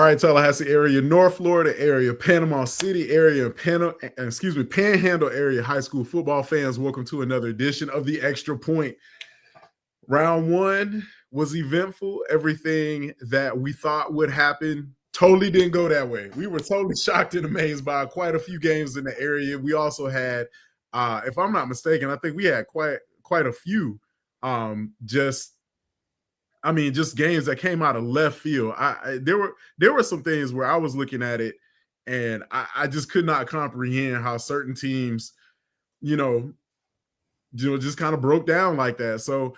right, Tallahassee area, North Florida area, Panama City area, Panhandle area high school football fans. Welcome to another edition of the Extra Point. Round one was eventful. Everything that we thought would happen totally didn't go that way. We were totally shocked and amazed by quite a few games in the area. We also had, if I'm not mistaken, I think we had quite a few just games that came out of left field. There were some things where I was looking at it and I just could not comprehend how certain teams, just kind of broke down like that. So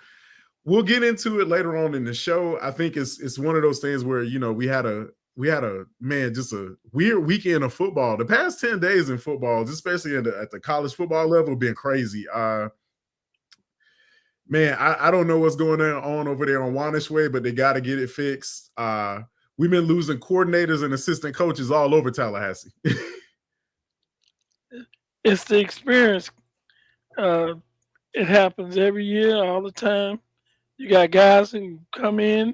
we'll get into it later on in the show. I think it's one of those things where we had a just a weird weekend of football. The past 10 days in football, especially at the college football level, been crazy. Man, I don't know what's going on over there on Wanish Way, but they got to get it fixed. We've been losing coordinators and assistant coaches all over Tallahassee. It's the experience. It happens every year, all the time. You got guys who come in,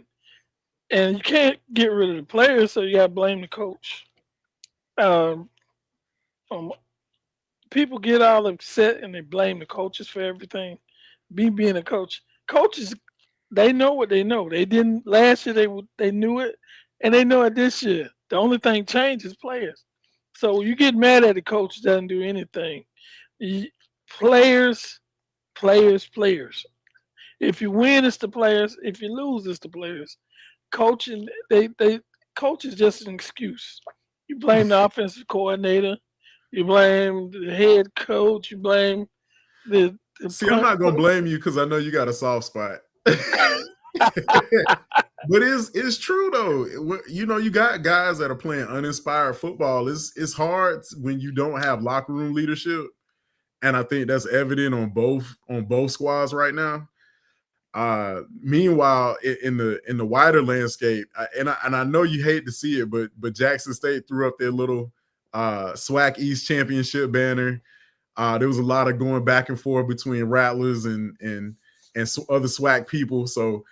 and you can't get rid of the players, so you got to blame the coach. Um, um, People get all upset and they blame the coaches for everything. Me being a coach, coaches, they know what they know. They didn't last year. They knew it, and they know it this year. The only thing changed is players. So you get mad at the coach doesn't do anything. You- Players, players. If you win, it's the players. If you lose, it's the players. Coaching, they coach is just an excuse. You blame the offensive coordinator. You blame the head coach. You blame the See, I'm not gonna blame you because I know you got a soft spot. But it's true though. You got guys that are playing uninspired football. It's hard when you don't have locker room leadership, and I think that's evident on both squads right now. Meanwhile, in the wider landscape, I know you hate to see it, but Jackson State threw up their little SWAC East Championship banner. There was a lot of going back and forth between Rattlers and other SWAC people. So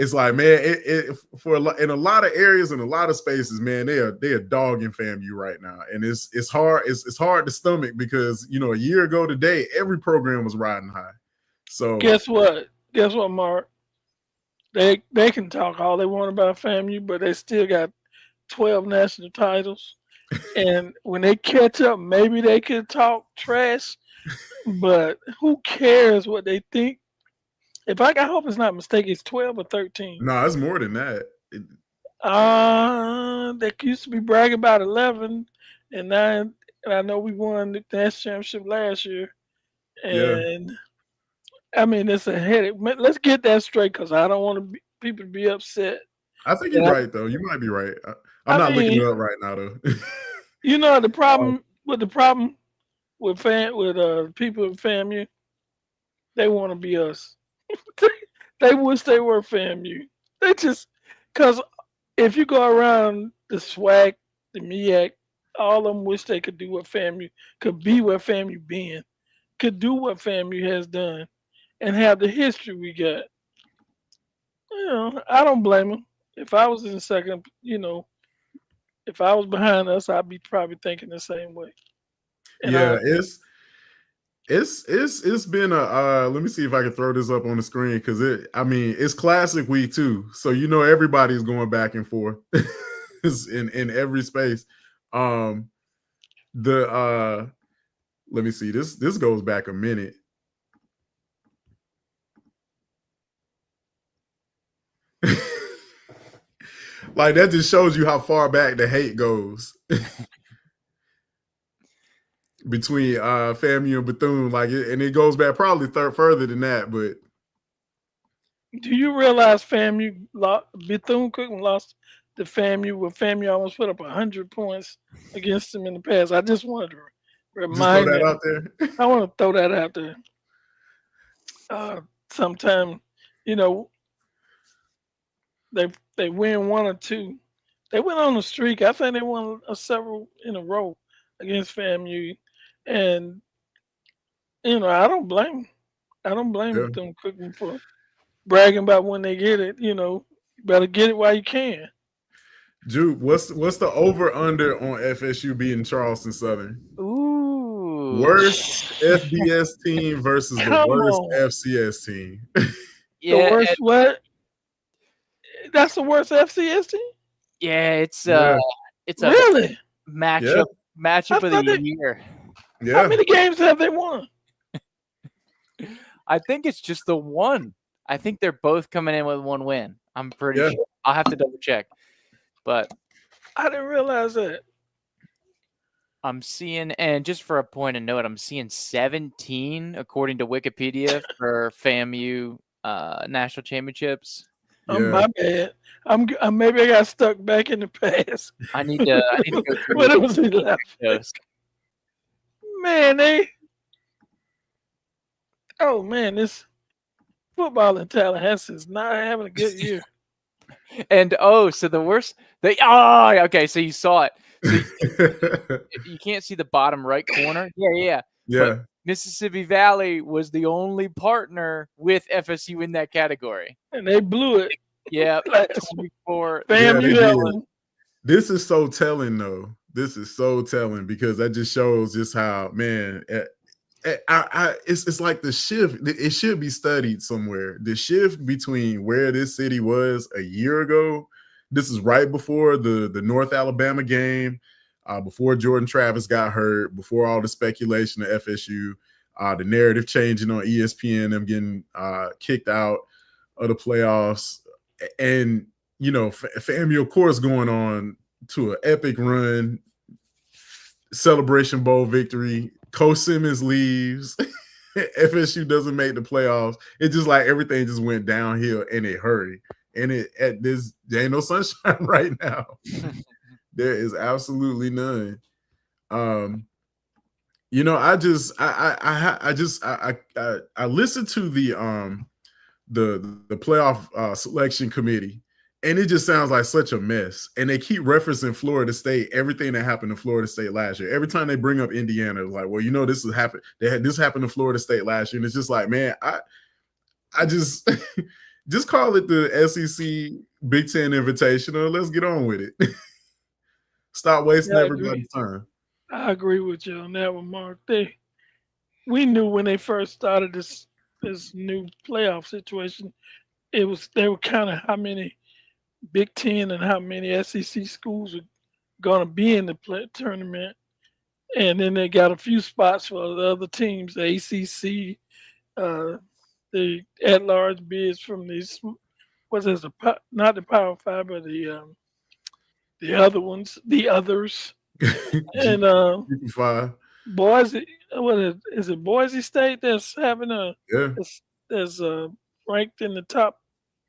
it's like, man, in a lot of areas and a lot of spaces, man, they are dogging FAMU right now, and it's hard to stomach because a year ago today every program was riding high. So guess what? Guess what, Mark? They can talk all they want about FAMU, but they still got 12 national titles. And when they catch up, maybe they can talk trash, but who cares what they think? I hope it's not mistaken, it's 12 or 13. no, it's more than that. They used to be bragging about 11, and now and I know we won the national championship last year, Yeah, and I mean it's a headache. Let's get that straight because I don't want people to be upset. I think you're And right though. You might be right. I'm I not looking mean, it up right now though. the problem with people in FAMU, they want to be us. They wish they were FAMU. They just because if you go around the SWAC, the MEAC, all of them wish they could do what FAMU could be, where FAMU been, could do what FAMU has done, and have the history we got. I don't blame them. If I was in second, if I was behind us, I'd be probably thinking the same way. And Yeah, it's been a let me see if I can throw this up on the screen because it's classic week too. So everybody's going back and forth in every space. Um the let me see, this goes back a minute. Like that just shows you how far back the hate goes between FAMU and Bethune. And it goes back probably further than that, but do you realize Bethune Cookman lost to FAMU, where FAMU almost put up 100 points against them in the past? I just wanted to just throw remind that them. out there. I want to throw that out there. Sometime, you know, they win one or two. They went on a streak. I think they won several in a row against FAMU, and I don't blame 'em. I don't blame Yeah. Bethune Cookman for bragging about when they get it. You better get it while you can. Jude, what's the over under on FSU beating Charleston Southern? Ooh, Worst FBS team versus the Come worst on. FCS team. The yeah, worst what? That's the worst FCS team? yeah. Yeah, It's a Really? yeah, matchup I of the thought they, year. how yeah, many games have they won? I think it's just the one. I think they're both coming in with one win. I'm pretty yeah. sure. I'll have to double check, but I didn't realize that. I'm seeing, and just for a point of note, I'm seeing 17 according to Wikipedia for FAMU national championships. Yeah. My bad. Maybe I got stuck back in the past. I need to go through When it was 11. those. Man, this football in Tallahassee is not having a good year. And so the worst okay, so you saw it. So you can't see the bottom right corner. Yeah. But Yeah. Mississippi Valley was the only partner with FSU in that category. And they blew it Yeah, last week. 24. Yeah, they FAMU did. Ellen. This is so telling, though. This is so telling because that just shows just how, man, it's like the shift. It should be studied somewhere. The shift between where this city was a year ago. This is right before the North Alabama game, before Jordan Travis got hurt, before all the speculation of FSU, the narrative changing on ESPN, them getting kicked out of the playoffs, and FAMU, of course, going on to an epic run, Celebration Bowl victory. Coach Simmons leaves. FSU doesn't make the playoffs. It's just like everything just went downhill in a hurry. And there ain't no sunshine right now. There is absolutely none. I listened to the playoff selection committee, and it just sounds like such a mess. And they keep referencing Florida State, everything that happened to Florida State last year. Every time they bring up Indiana, it's like, well, this has happened. This happened to Florida State last year, and it's just like, man, I just just call it the SEC Big Ten Invitational. Let's get on with it. Stop wasting everybody's time. I agree with you on that one, Mark. We knew when they first started this new playoff situation, they were kind of how many Big Ten and how many SEC schools were going to be in the tournament, and then they got a few spots for the other teams, the ACC, the at-large bids from these. Not the Power Five, but the other ones, the others, and Five. Boise. Is it Boise State that's having Yeah. that's ranked in the top?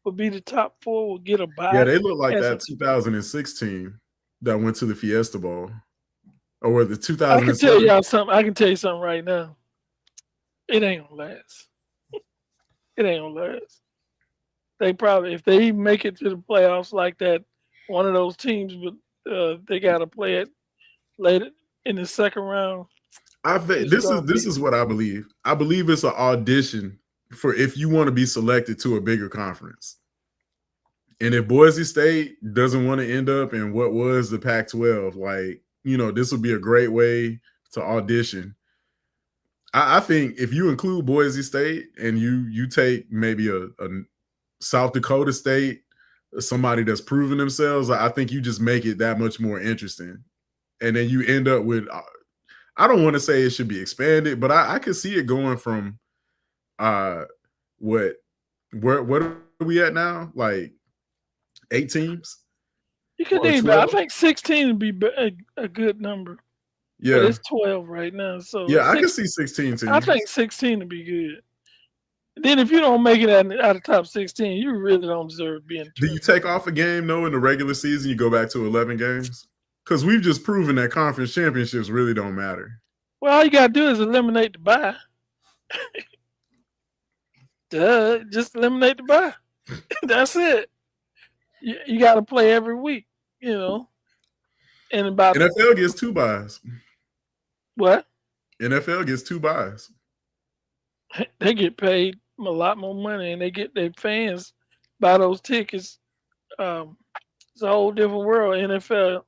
Will be the top four. Will get a bye. Yeah, they look like that 2016 that went to the Fiesta Bowl, or the 2007. I can tell y'all something. I can tell you something right now. It ain't gonna last. It ain't gonna last. They probably, if they make it to the playoffs like that, one of those teams, but they got to play it later in the second round. I think this is what I believe. I believe it's an audition for if you want to be selected to a bigger conference. And if Boise State doesn't want to end up in what was the Pac-12, this would be a great way to audition. I think if you include Boise State and you take maybe a South Dakota State, somebody that's proven themselves, I think you just make it that much more interesting. And then you end up with, I don't want to say it should be expanded, but I could see it going from what are we at now? Like 8 teams? You could need, I think 16 would be a good number. Yeah. But it's 12 right now. So yeah, I can see 16 teams. I think 16 would be good. Then if you don't make it out of top 16, you really don't deserve being. Do you take off a game, though, in the regular season? You go back to 11 games? Because we've just proven that conference championships really don't matter. Well, all you got to do is eliminate the bye. Duh, just eliminate the bye. That's it. You got to play every week, And about NFL gets 2 buys. What? NFL gets 2 buys. They get paid a lot more money, and they get their fans buy those tickets. It's a whole different world, NFL.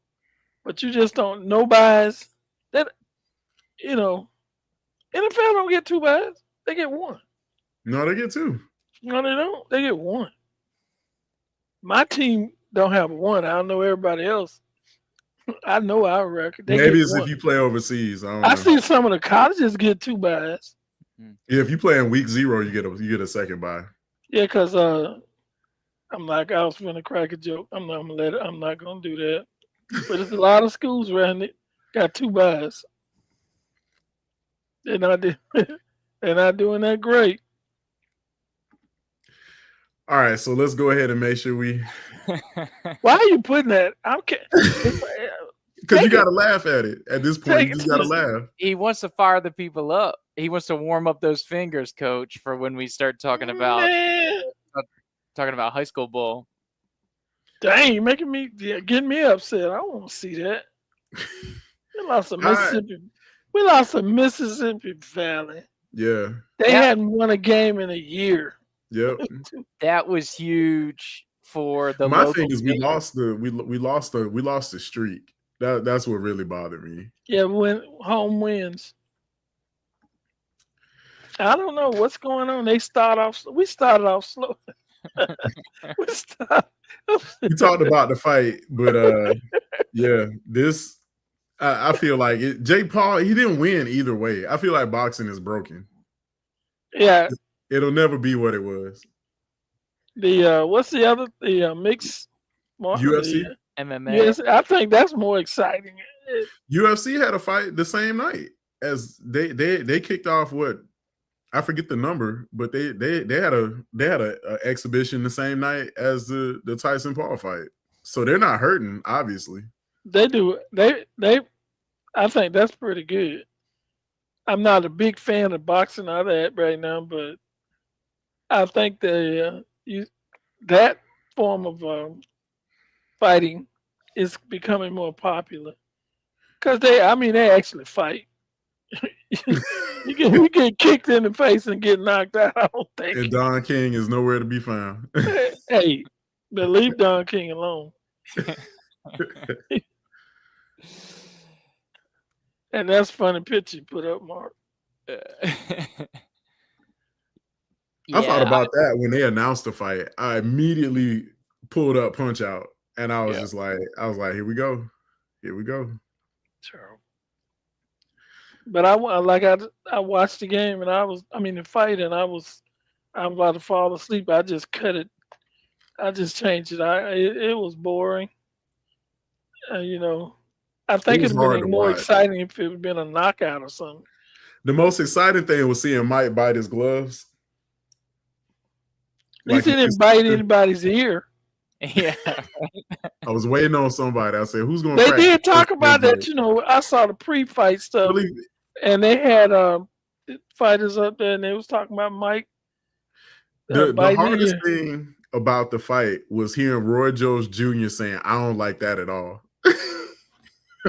But you just don't no buys. That you know, NFL don't get 2 buys. They get 1. No, they get 2. No, they don't. They get 1. My team don't have 1. I don't know everybody else. I know our record. They Maybe get it's 1. if you play overseas. I don't I know. see some of the colleges get 2 buys. Yeah, if you play in week 0, you get a second bye. Yeah, because I'm like I was finna crack a joke. I'm not gonna do that. But there's a lot of schools around it got 2 buys. They're not they're not doing that great. All right, so let's go ahead and make sure we Why are you putting that? because you got to laugh at it. At this point, Take you it just got to to- laugh. He wants to fire the people up. He wants to warm up those fingers, coach, for when we start talking about Man, high school bowl. dang, you're making me getting me upset. I want to see that. We lost to Mississippi. We lost to Mississippi Valley. Yeah. They Yeah. hadn't won a game in a year. Yep. That was huge for the My local thing is we team. lost the streak. That's what really bothered me. Yeah, when home wins. I don't know what's going on. We started off slow. You talked about the fight, but yeah, this I feel like it. Jake Paul, he didn't win either way. I feel like boxing is broken. Yeah. It'll never be what it was. The what's the other mixed UFC? MMA. Yes, I think that's more exciting. UFC had a fight the same night as they kicked off what I forget the number, but they had a exhibition the same night as the Tyson Paul fight. So they're not hurting, obviously. They do. They. I think that's pretty good. I'm not a big fan of boxing or that right now, but I think that form of fighting is becoming more popular because they actually fight. you get kicked in the face and get knocked out. I don't think. And Don King is nowhere to be found. Hey, but leave Don King alone. And that's a funny picture you put up, Mark. I thought about that when they announced the fight. I immediately pulled up Punch Out, and I was just like, here we go. Sure. But I watched the game and the fight, and I was about to fall asleep. I just cut it. I just changed it. It was boring. I think it'd been more exciting if it had been a knockout or something. The most exciting thing was seeing Mike bite his gloves. At least he didn't bite anybody's ear. Yeah. I was waiting on somebody. I said, who's going to They did talk about that. I saw the pre-fight stuff. Really? And they had fighters up there, and they was talking about Mike. The hardest thing about the fight was hearing Roy Jones Jr. saying, I don't like that at all.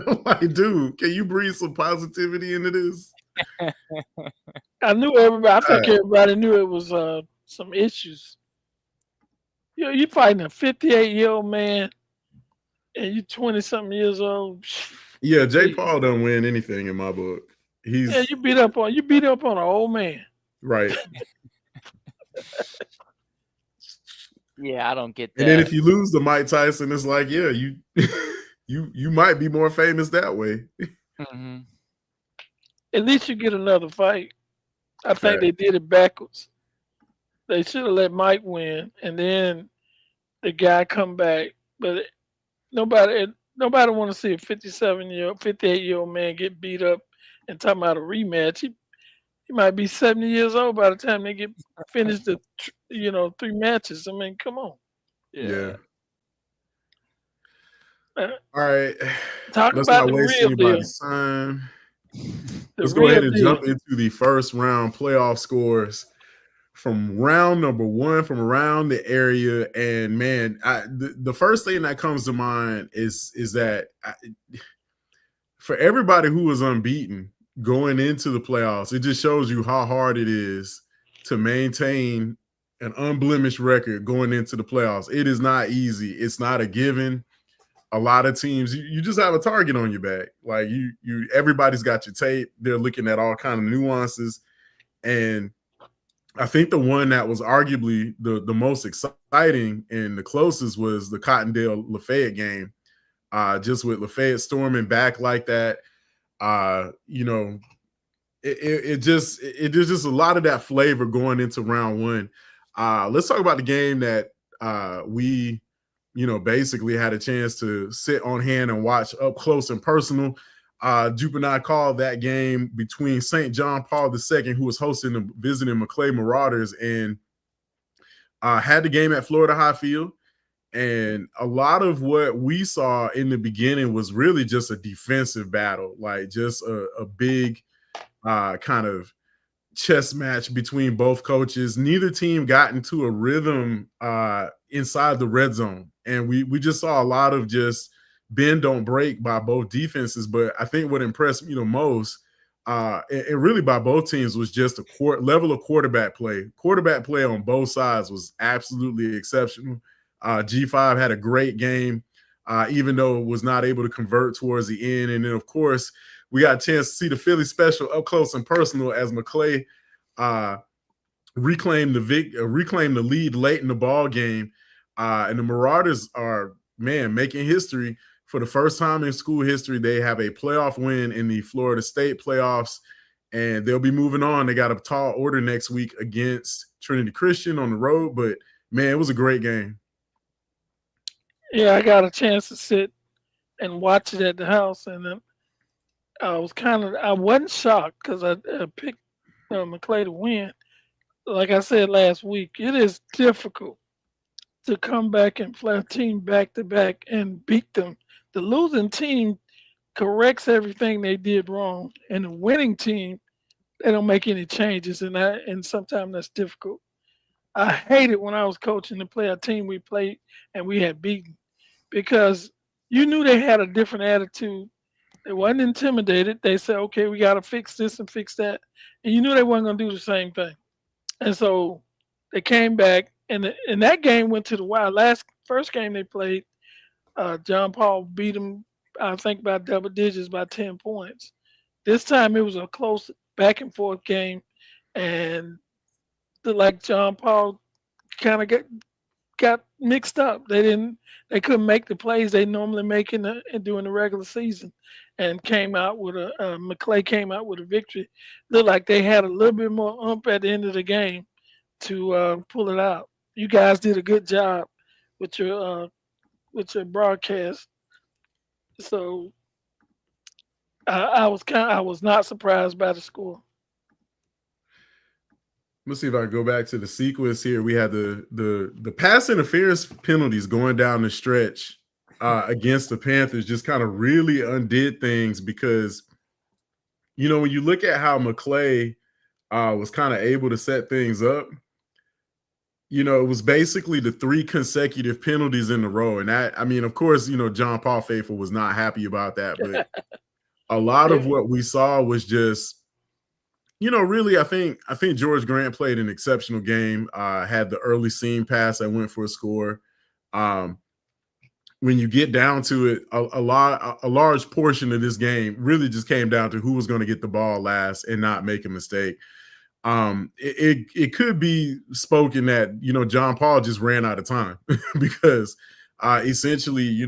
I'm like, dude, can you breathe some positivity into this? I knew everybody. I think everybody knew it was some issues. You're fighting a 58-year-old man, and you're 20-something years old. Yeah, Jake Paul don't win anything in my book. You beat up on an old man. Right. Yeah, I don't get that. And then if you lose to Mike Tyson, it's like, yeah, you might be more famous that way. Mm-hmm. At least you get another fight. I think they did it backwards. They should have let Mike win, and then the guy come back. But nobody want to see a 58-year-old man get beat up and talking about a rematch. He might be 70 years old by the time they get finished the 3 matches. I mean, come on. Yeah. All right. Let's about the real deal. Time. Let's go ahead and jump into the first round playoff scores from round number 1 from around the area. And man, the first thing that comes to mind is that for everybody who was unbeaten going into the playoffs, it just shows you how hard it is to maintain an unblemished record going into the playoffs. It is not easy. It's not a given. a lot of teams, you just have a target on your back. Like everybody's got your tape. They're looking at all kind of nuances. And I think the one that was arguably the most exciting and the closest was the Cottondale Lafayette game. Just with Lafayette storming back like that, there's just a lot of that flavor going into round one. Let's talk about the game that we basically had a chance to sit on hand and watch up close and personal. Jupe and I called that game between St. John Paul II, who was hosting and visiting McClay Marauders, and had the game at Florida Highfield. And a lot of what we saw in the beginning was really just a defensive battle, like just a big kind of chess match between both coaches. Neither team got into a rhythm inside the red zone. And we just saw a lot of just bend don't break by both defenses. But I think what impressed me the most, and really by both teams, was just a level of quarterback play. Quarterback play on both sides was absolutely exceptional. G5 had a great game, even though it was not able to convert towards the end. And then, of course, we got a chance to see the Philly special up close and personal as McClay reclaimed the lead late in the ball game. And the Marauders are, making history. For the first time in school history, they have a playoff win in the Florida State playoffs, and they'll be moving on. They got a tall order next week against Trinity Christian on the road. But, man, it was a great game. Yeah, I got a chance to sit and watch it at the house, and then I wasn't shocked because I picked McClay to win. Like I said last week, it is difficult to come back and play a team back to back and beat them. The losing team corrects everything they did wrong, and the winning team, they don't make any changes, and sometimes that's difficult. I hated when I was coaching to play a team we played and we had beaten, because you knew they had a different attitude. They wasn't intimidated. They said, okay, we got to fix this and fix that. And you knew they weren't going to do the same thing. And so they came back, and that game went to the wire. First game they played, John Paul beat them, I think, by double digits, by 10 points. This time it was a close back and forth game, and like John Paul kind of got mixed up. They couldn't make the plays they normally make during the regular season, and McClay came out with a victory. Looked like they had a little bit more oomph at the end of the game to pull it out. You guys did a good job with your broadcast. So I was not surprised by the score. Let's see if I can go back to the sequence here. We had the pass interference penalties going down the stretch against the Panthers just kind of really undid things, because, when you look at how McClay was kind of able to set things up, it was basically the 3 consecutive penalties in a row. And that, of course, John Paul faithful was not happy about that, but a lot of what we saw was just, really, I think George Grant played an exceptional game. Had the early seam pass that went for a score. When you get down to it, a large portion of this game really just came down to who was going to get the ball last and not make a mistake. It could be spoken that John Paul just ran out of time because essentially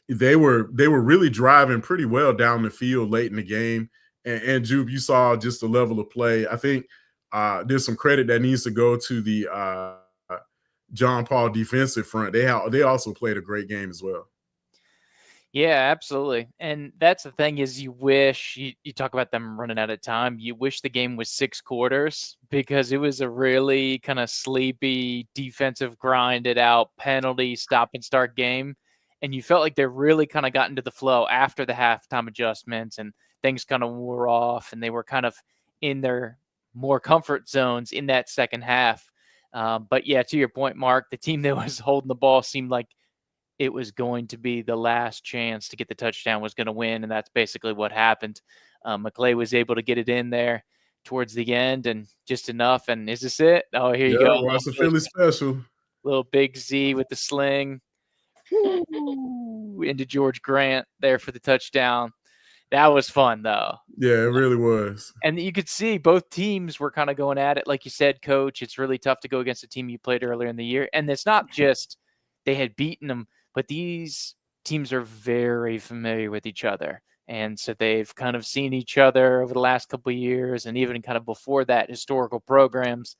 they were really driving pretty well down the field late in the game. And Jupe, you saw just the level of play. I think there's some credit that needs to go to the John Paul defensive front. They also played a great game as well. Yeah, absolutely. And that's the thing is you wish, you talk about them running out of time, you wish the game was 6 quarters, because it was a really kind of sleepy, defensive, grinded out, penalty, stop and start game. And you felt like they really kind of got into the flow after the halftime adjustments, and things kind of wore off, and they were kind of in their more comfort zones in that second half. But yeah, to your point, Mark, the team that was holding the ball seemed like it was going to be the last chance to get the touchdown was going to win, and that's basically what happened. McClay was able to get it in there towards the end, and just enough. And is this it? Oh, here you go. Watch the Philly special. Little Big Z with the sling. Woo! Into George Grant there for the touchdown. That was fun, though. Yeah, it really was. And you could see both teams were kind of going at it. Like you said, Coach, it's really tough to go against a team you played earlier in the year. And it's not just they had beaten them, but these teams are very familiar with each other. And so they've kind of seen each other over the last couple of years, and even kind of before that, historical programs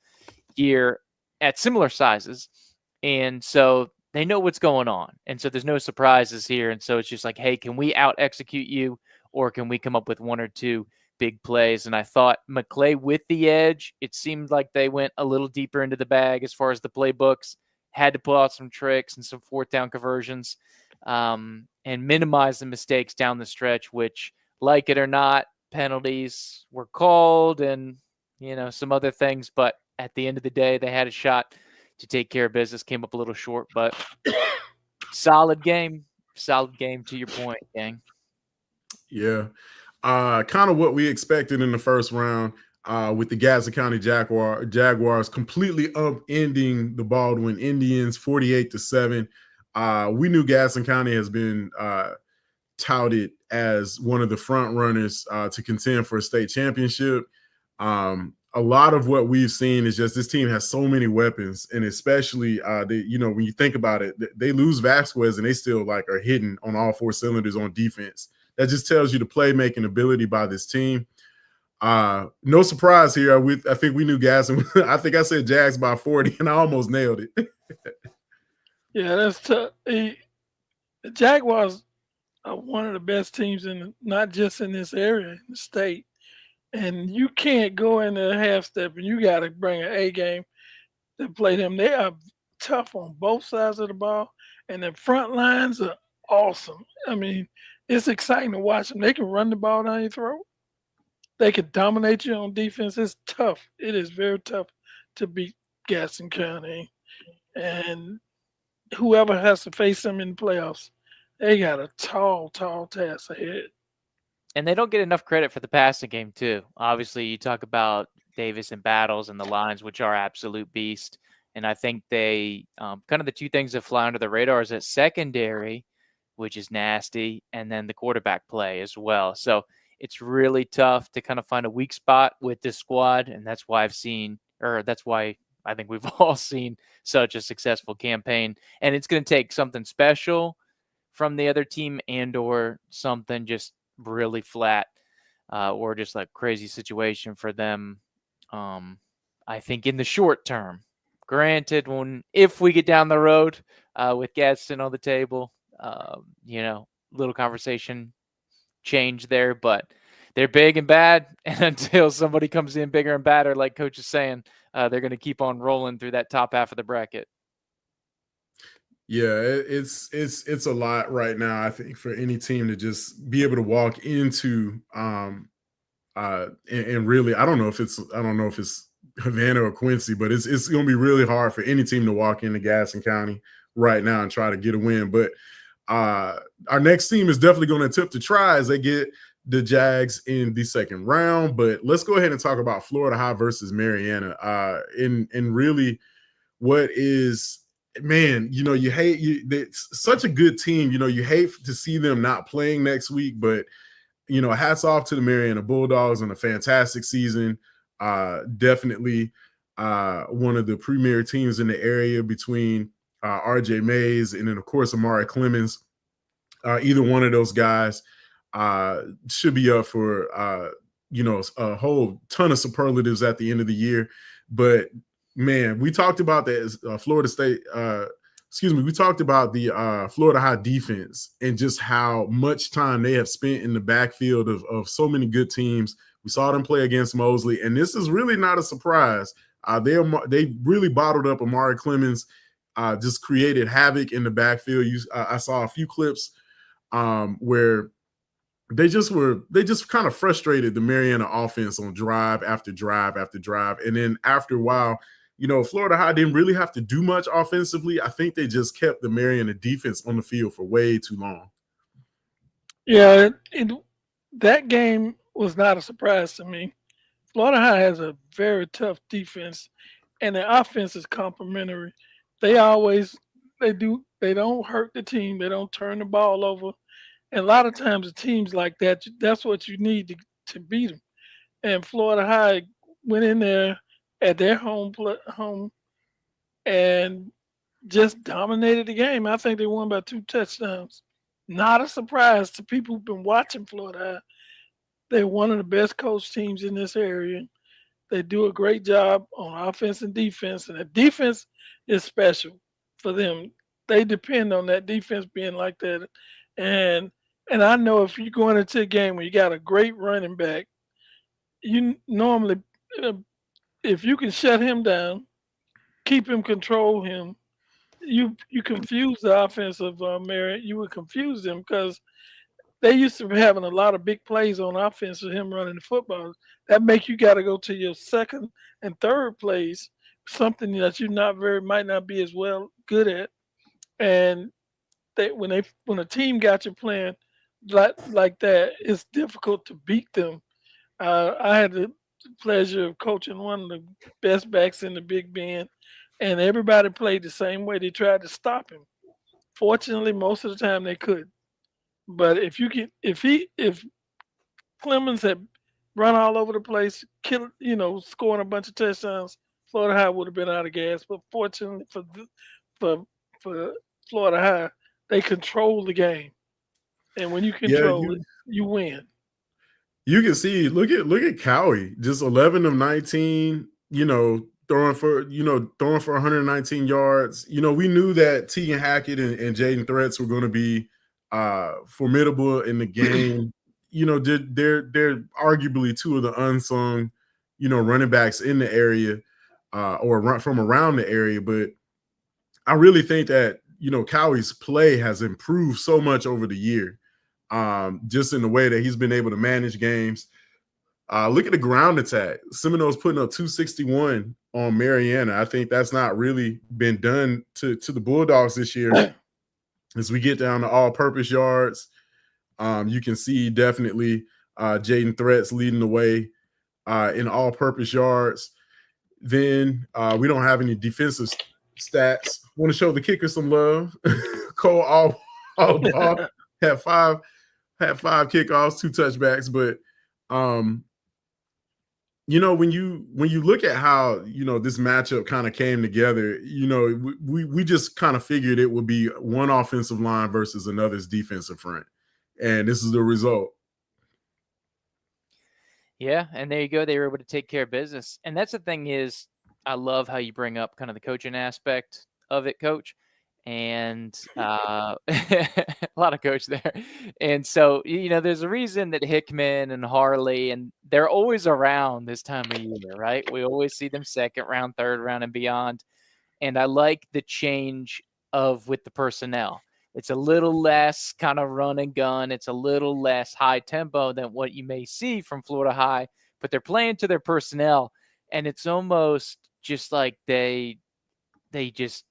year at similar sizes. And so they know what's going on. And so there's no surprises here. And so it's just like, hey, can we out execute you, or can we come up with one or two big plays? And I thought McClay with the edge, it seemed like they went a little deeper into the bag as far as the playbooks, had to pull out some tricks and some fourth down conversions, and minimize the mistakes down the stretch, which, like it or not, penalties were called and, some other things. But at the end of the day, they had a shot to take care of business, came up a little short, but solid game to your point, gang. Yeah. Kind of what we expected in the first round, with the Gadsden County Jaguars completely upending the Baldwin Indians 48-7. We knew Gadsden County has been touted as one of the front runners to contend for a state championship. A lot of what we've seen is just this team has so many weapons, and especially when you think about it, they lose Vasquez and they still are hitting on all four cylinders on defense. That just tells you the playmaking ability by this team. No surprise here. I think we knew Gadsden. I think I said Jags by 40, and I almost nailed it. Yeah, that's tough. The Jaguars are one of the best teams not just in this area, in the state. And you can't go in a half step, and you got to bring an A game to play them. They are tough on both sides of the ball, and the front lines are awesome. I mean, it's exciting to watch them. They can run the ball down your throat. They can dominate you on defense. It's tough. It is very tough to beat Gadsden County. And whoever has to face them in the playoffs, they got a tall task ahead. And they don't get enough credit for the passing game, too. Obviously, you talk about Davis and Battles and the lines, which are absolute beast. And I think they kind of the two things that fly under the radar is that secondary, which is nasty, and then the quarterback play as well. So it's really tough to kind of find a weak spot with this squad. And that's why that's why I think we've all seen such a successful campaign. And it's going to take something special from the other team or something just really flat or just crazy situation for them. I think in the short term, granted, if we get down the road with Gadsden on the table, little conversation change there, but they're big and bad. And until somebody comes in bigger and badder, like Coach is saying, they're going to keep on rolling through that top half of the bracket. Yeah, it's a lot right now, I think, for any team to just be able to walk into and really, I don't know if it's Havana or Quincy, but it's going to be really hard for any team to walk into Gadsden County right now and try to get a win. But our next team is definitely going to attempt to try as they get the Jags in the second round. But let's go ahead and talk about Florida High versus Mariana. And really, what is, man, you hate it's such a good team. You hate to see them not playing next week, but hats off to the Mariana Bulldogs on a fantastic season. Definitely one of the premier teams in the area between RJ Mays and then, of course, Amari Clemens. Either one of those guys should be up for a whole ton of superlatives at the end of the year. But man, we talked about that Florida State. We talked about the Florida High defense and just how much time they have spent in the backfield of so many good teams. We saw them play against Mosley, and this is really not a surprise. They really bottled up Amari Clemens, just created havoc in the backfield. I saw a few clips where they just kind of frustrated the Mariana offense on drive after drive after drive, and then after a while, Florida High didn't really have to do much offensively. I think they just kept the Mariana defense on the field for way too long. Yeah, that game was not a surprise to me. Florida High has a very tough defense, and their offense is complementary. They always They don't hurt the team. They don't turn the ball over. And a lot of times, the teams like that, that's what you need to beat them. And Florida High went in there at their home and just dominated the game. I think they won by 2 touchdowns. Not a surprise to people who've been watching Florida High. They're one of the best coached teams in this area. They do a great job on offense and defense, and the defense is special for them. They depend on that defense being like that. And and I know if you're going into a game where you got a great running back, you normally, uh, if you can shut him down, keep him, control him, you confuse the offense of Marriott. You would confuse them because they used to be having a lot of big plays on offense with him running the football. That make you got to go to your second and third plays, something that you not very might not be as well good at. And when a team got you playing like that, it's difficult to beat them. I had the pleasure of coaching one of the best backs in the Big Bend, and everybody played the same way. They tried to stop him. Fortunately, most of the time they could. But if Clemens had run all over the place, scoring a bunch of touchdowns, Florida High would have been out of gas. But fortunately for for Florida High, they control the game, and when you Yeah, control it, you win. you can see. Look at Cowie, just 11 of 19. Throwing for 119 yards. We knew that Teagan Hackett and Jaden Threats were going to be formidable in the game. They're arguably two of the unsung, running backs in the area, or run from around the area. But I really think that Cowie's play has improved so much over the year, just in the way that he's been able to manage games. Look at the ground attack. Seminoles putting up 261 on Mariana. I think that's not really been done to the Bulldogs this year. As we get down to all-purpose yards, you can see definitely Jaden Threats leading the way in all-purpose yards. Then we don't have any defensive stats. Want to show the kicker some love. Cole all had five kickoffs, 2 touchbacks, but when you look at how this matchup kind of came together, we just kind of figured it would be one offensive line versus another's defensive front, and this is the result. Yeah, and there you go. They were able to take care of business, and that's the thing is, I love how you bring up kind of the coaching aspect of it, Coach. And a lot of coach there. And so, there's a reason that Hickman and Harley, and they're always around this time of year, right? We always see them second round, third round, and beyond. And I like the change with the personnel. It's a little less kind of run and gun. It's a little less high tempo than what you may see from Florida High, but they're playing to their personnel. And it's almost just like they just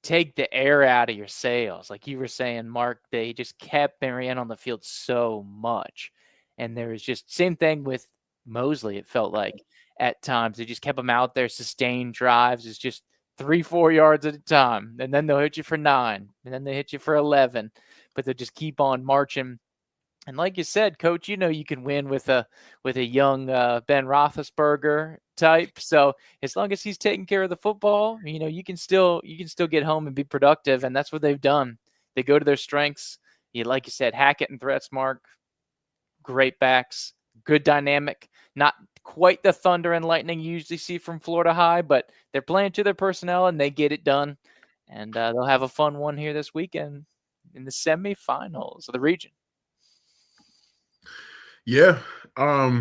take the air out of your sails. Like you were saying, Mark, they just kept Marianne on the field so much. And there was just same thing with Mosley, it felt like at times. They just kept them out there, sustained drives. It's just 3-4 yards at a time. And then they'll hit you for 9. And then they hit you for 11. But they'll just keep on marching. And like you said, Coach, you can win with a young Ben Roethlisberger type. So as long as he's taking care of the football, you can still get home and be productive, and that's what they've done. They go to their strengths. Like you said, Hackett and Threats, Mark, great backs, good dynamic. Not quite the thunder and lightning you usually see from Florida High, but they're playing to their personnel and they get it done. And they'll have a fun one here this weekend in the semifinals of the region. Yeah. I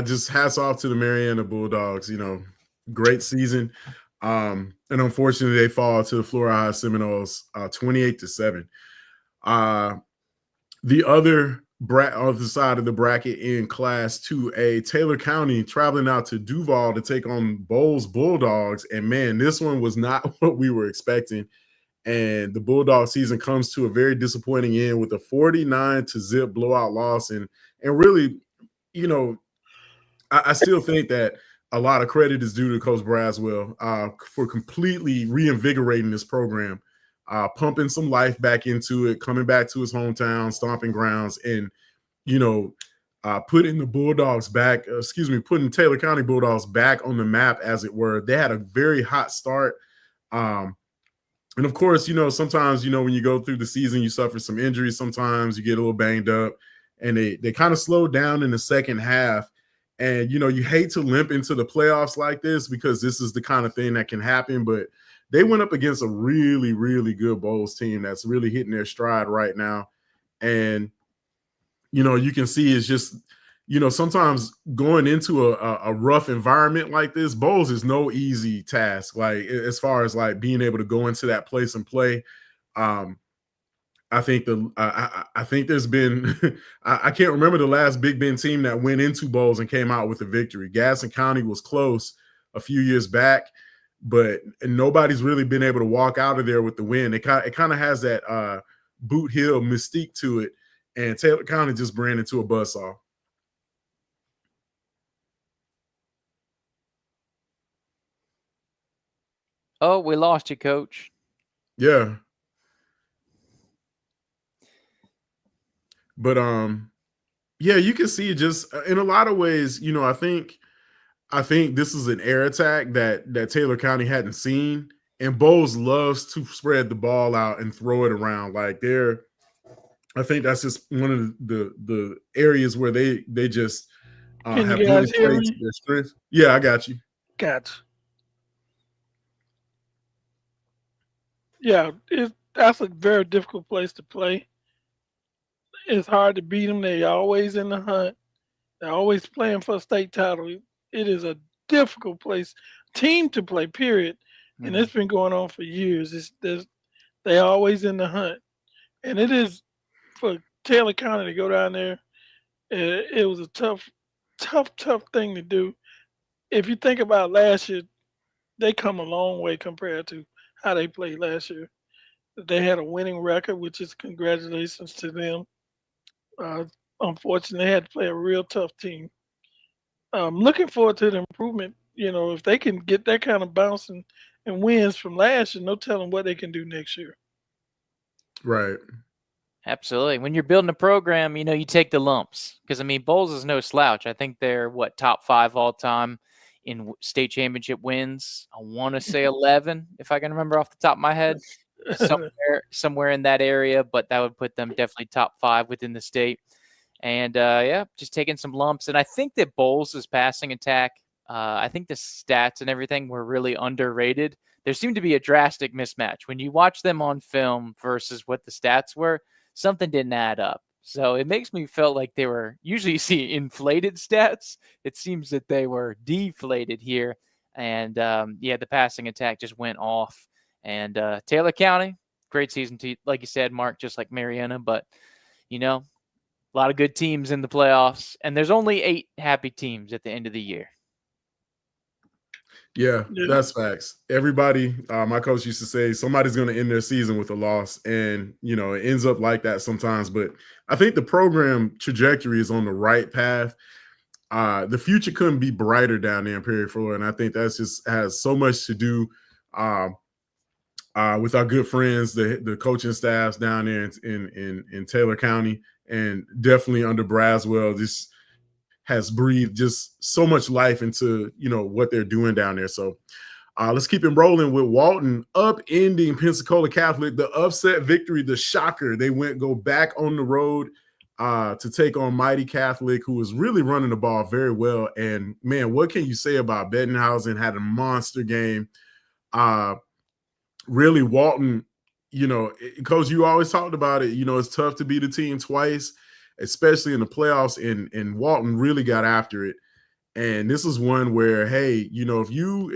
just hats off to the Mariana Bulldogs, great season. And unfortunately they fall to the Florida High Seminoles 28-7. The other side of the bracket in Class 2A, Taylor County traveling out to Duval to take on Bowles Bulldogs. And man, this one was not what we were expecting. And the Bulldog season comes to a very disappointing end with a 49-0 blowout loss. And really, I still think that a lot of credit is due to Coach Braswell for completely reinvigorating this program, pumping some life back into it, coming back to his hometown, stomping grounds, and putting the Bulldogs back. Putting Taylor County Bulldogs back on the map, as it were. They had a very hot start. And of course, sometimes, when you go through the season, you suffer some injuries. Sometimes you get a little banged up, and they kind of slowed down in the second half. And, you hate to limp into the playoffs like this because this is the kind of thing that can happen. But they went up against a really, really good Bowls team that's really hitting their stride right now. And, you can see it's just, sometimes going into a rough environment like this, Bowls is no easy task. Like, as far as like being able to go into that place and play, I think I think there's been I can't remember the last Big Bend team that went into Bowls and came out with a victory. Gaston County was close a few years back, but nobody's really been able to walk out of there with the win. It kind of has that Boot Hill mystique to it, and Taylor County just ran into a buzzsaw. Oh, we lost you, Coach. Yeah. But yeah, you can see just in a lot of ways, I think this is an air attack that Taylor County hadn't seen. And Bowles loves to spread the ball out and throw it around. Like I think that's just one of the areas where they just Can have you really guys hear played me? to their strength. Yeah, I got you. Gotcha. Yeah, that's a very difficult place to play. It's hard to beat them. They're always in the hunt. They're always playing for a state title. It is a difficult team to play, period. And it's been going on for years. They're always in the hunt. And it is for Taylor County to go down there. It was a tough thing to do. If you think about last year, they come a long way compared to how they played last year. They had a winning record, which is congratulations to them. Unfortunately, they had to play a real tough team. Looking forward to the improvement. If they can get that kind of bounce and wins from last year, no telling what they can do next year. Right. Absolutely. When you're building a program, you take the lumps because, Bowles is no slouch. I think they're top 5 all time in state championship wins. I want to say 11, if I can remember off the top of my head, somewhere in that area, but that would put them definitely top 5 within the state. And yeah, just taking some lumps. And I think that Bowles' passing attack, I think the stats and everything were really underrated. There seemed to be a drastic mismatch. When you watch them on film versus what the stats were, something didn't add up. So it makes me feel like they were, usually you see inflated stats. It seems that they were deflated here. And yeah, the passing attack just went off. And Taylor County, great season, like you said, Mark, just like Marietta. But, a lot of good teams in the playoffs. And there's only 8 happy teams at the end of the year. Yeah, that's facts. Everybody, my coach used to say, somebody's going to end their season with a loss. And, it ends up like that sometimes. But I think the program trajectory is on the right path. The future couldn't be brighter down there in Perry, Florida. And I think that's just has so much to do with our good friends, the coaching staffs down there in Taylor County. And definitely under Braswell, this has breathed just so much life into, what they're doing down there. So let's keep it rolling with Walton upending Pensacola Catholic, the upset victory, the shocker. They go back on the road to take on Mighty Catholic, who is really running the ball very well. And man, what can you say about Bettenhausen? Had a monster game. Really, Walton, Coach, you always talked about it. It's tough to beat a team twice, especially in the playoffs, and Walton really got after it. And this is one where, hey, if you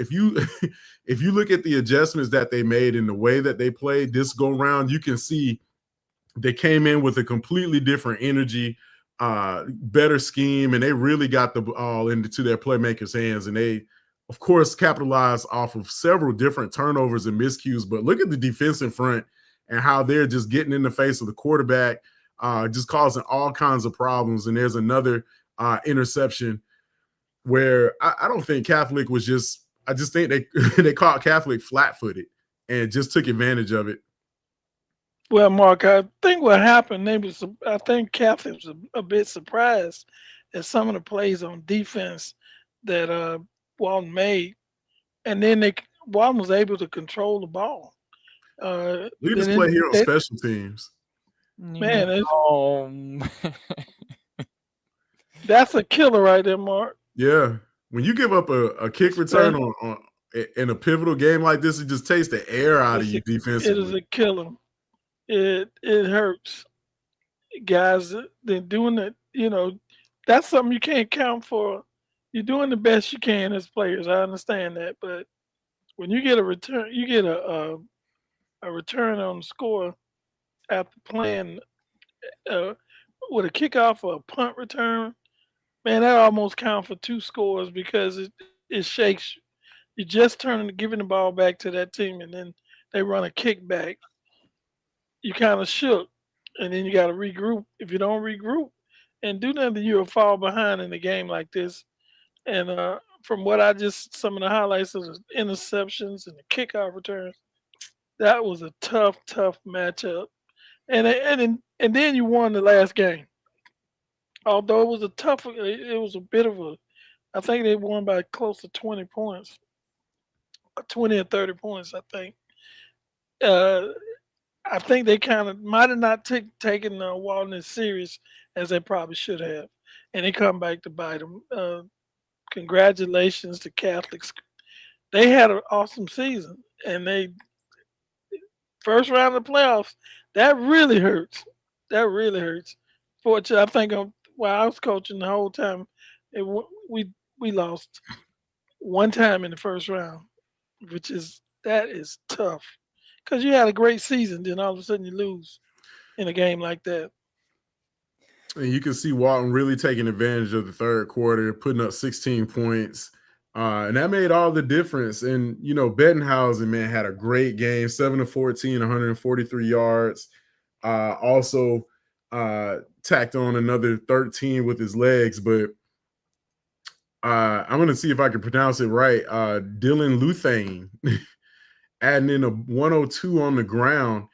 if you look at the adjustments that they made in the way that they played this go round, you can see they came in with a completely different energy, better scheme, and they really got the ball into their playmakers' hands. And they, of course, capitalized off of several different turnovers and miscues. But look at the defensive front and how they're just getting in the face of the quarterback, just causing all kinds of problems. And there's another interception. where I don't think Catholic was just. I just think they they caught Catholic flat-footed and just took advantage of it. Well, Mark, I think what happened, I think Catholic was a bit surprised at some of the plays on defense that Walton made, and then Walton was able to control the ball. Look at this Then play here on they, special teams. man, No. that's a killer right there, Mark. Yeah, when you give up a kick return on in a pivotal game like this, it just takes the air out of you It is defensively. a killer. It hurts, guys. They're doing it. That's something you can't count for. You're doing the best you can as players. I understand that, but when you get a return, you get a return on the score after playing uh, with a kickoff or a punt return. Man, that almost counts for two scores because it shakes you. You just giving the ball back to that team, and then they run a kickback. You kind of shook, and then you got to regroup. If you don't regroup and do nothing, you'll fall behind in a game like this. And from what some of the highlights of the interceptions and the kickoff returns, that was a tough matchup. And then you won the last game. Although it was a bit of a. I think they won by close to 20 points, 20 or 30 points. Uh, I think they kind of might have not taken Walton as serious as they probably should have, and they come back to bite them. Congratulations to Catholics. They had an awesome season, and they first round of the playoffs. That really hurts. That really hurts. Fortunately, I think while I was coaching the whole time, we lost one time in the first round, that is tough because you had a great season, then all of a sudden you lose in a game like that. And you can see Walton really taking advantage of the third quarter, putting up 16 points. And that made all the difference. And, Bettenhausen, man, had a great game, 7 of 14, 143 yards. Also tacked on another 13 with his legs. But I'm going to see if I can pronounce it right. Dylan Luthane adding in a 102 on the ground.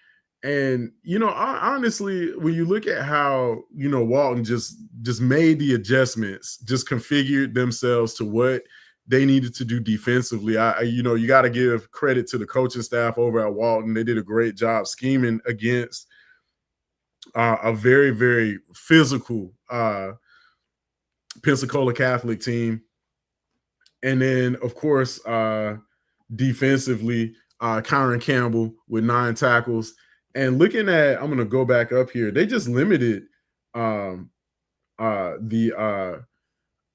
And honestly, when you look at how Walton just made the adjustments, just configured themselves to what they needed to do defensively, you got to give credit to the coaching staff over at Walton. They did a great job scheming against a very, very physical Pensacola Catholic team, and then of course defensively, Kyron Campbell with 9 tackles. And looking at, I'm going to go back up here. They just limited the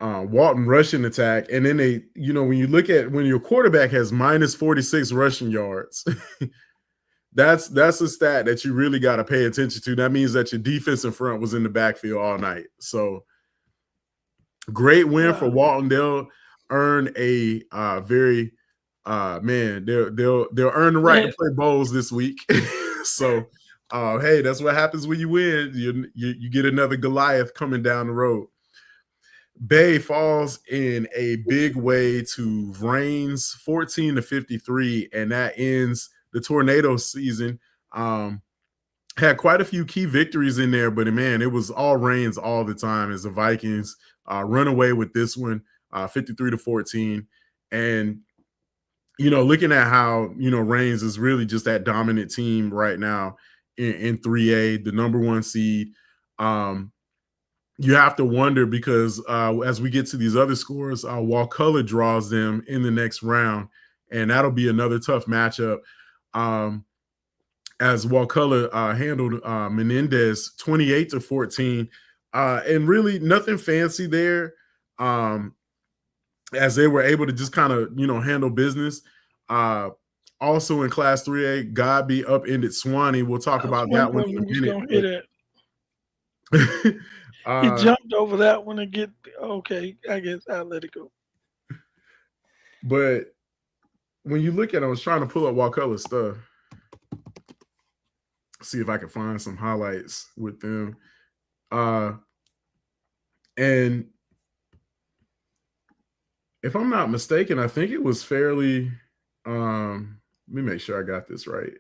Walton rushing attack. And then they, when you look at when your quarterback has minus 46 rushing yards, that's a stat that you really got to pay attention to. That means that your defense in front was in the backfield all night. So great win for Walton. They'll earn a very man, they'll earn the right to play bowls this week. So, hey, that's what happens when you win. You get another Goliath coming down the road. Bay falls in a big way to Reigns, 14-53, and that ends the tornado season. Had quite a few key victories in there, but man, it was all Reigns all the time as the Vikings run away with this one, 53-14. And looking at how, Reigns is really just that dominant team right now in 3A, the number 1 seed. You have to wonder because as we get to these other scores, Wakulla draws them in the next round, and that'll be another tough matchup. As Wakulla handled Menendez 28-14, and really nothing fancy there. As they were able to just kind of, handle business. Also in Class 3A, Godby upended Swanee. We'll talk about that one in a minute. He jumped over that one and okay, I guess I'll let it go. But when you look at it, I was trying to pull up Wakulla's stuff. See if I can find some highlights with them. And if I'm not mistaken, I think it was fairly. Let me make sure I got this right.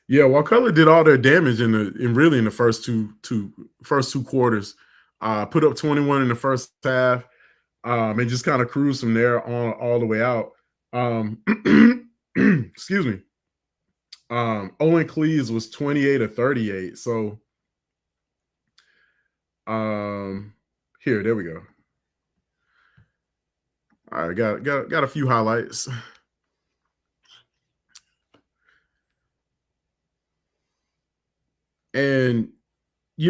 Yeah, Wakulla did all their damage in the first two quarters. Put up 21 in the first half, and just kind of cruised from there on all the way out. Excuse me. Owen Cleese was 28 or 38. So here, there we go. All right, got a few highlights. And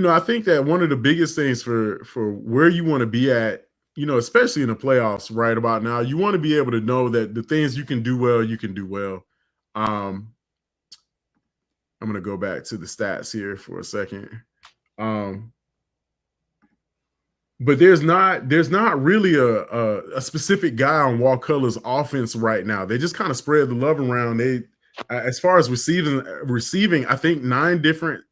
I think that one of the biggest things for where you want to be at, especially in the playoffs right about now, you want to be able to know that the things you can do well, you can do well. I'm going to go back to the stats here for a second. But there's not really a specific guy on Wakulla's offense right now. They just kind of spread the love around. They, as far as receiving, I think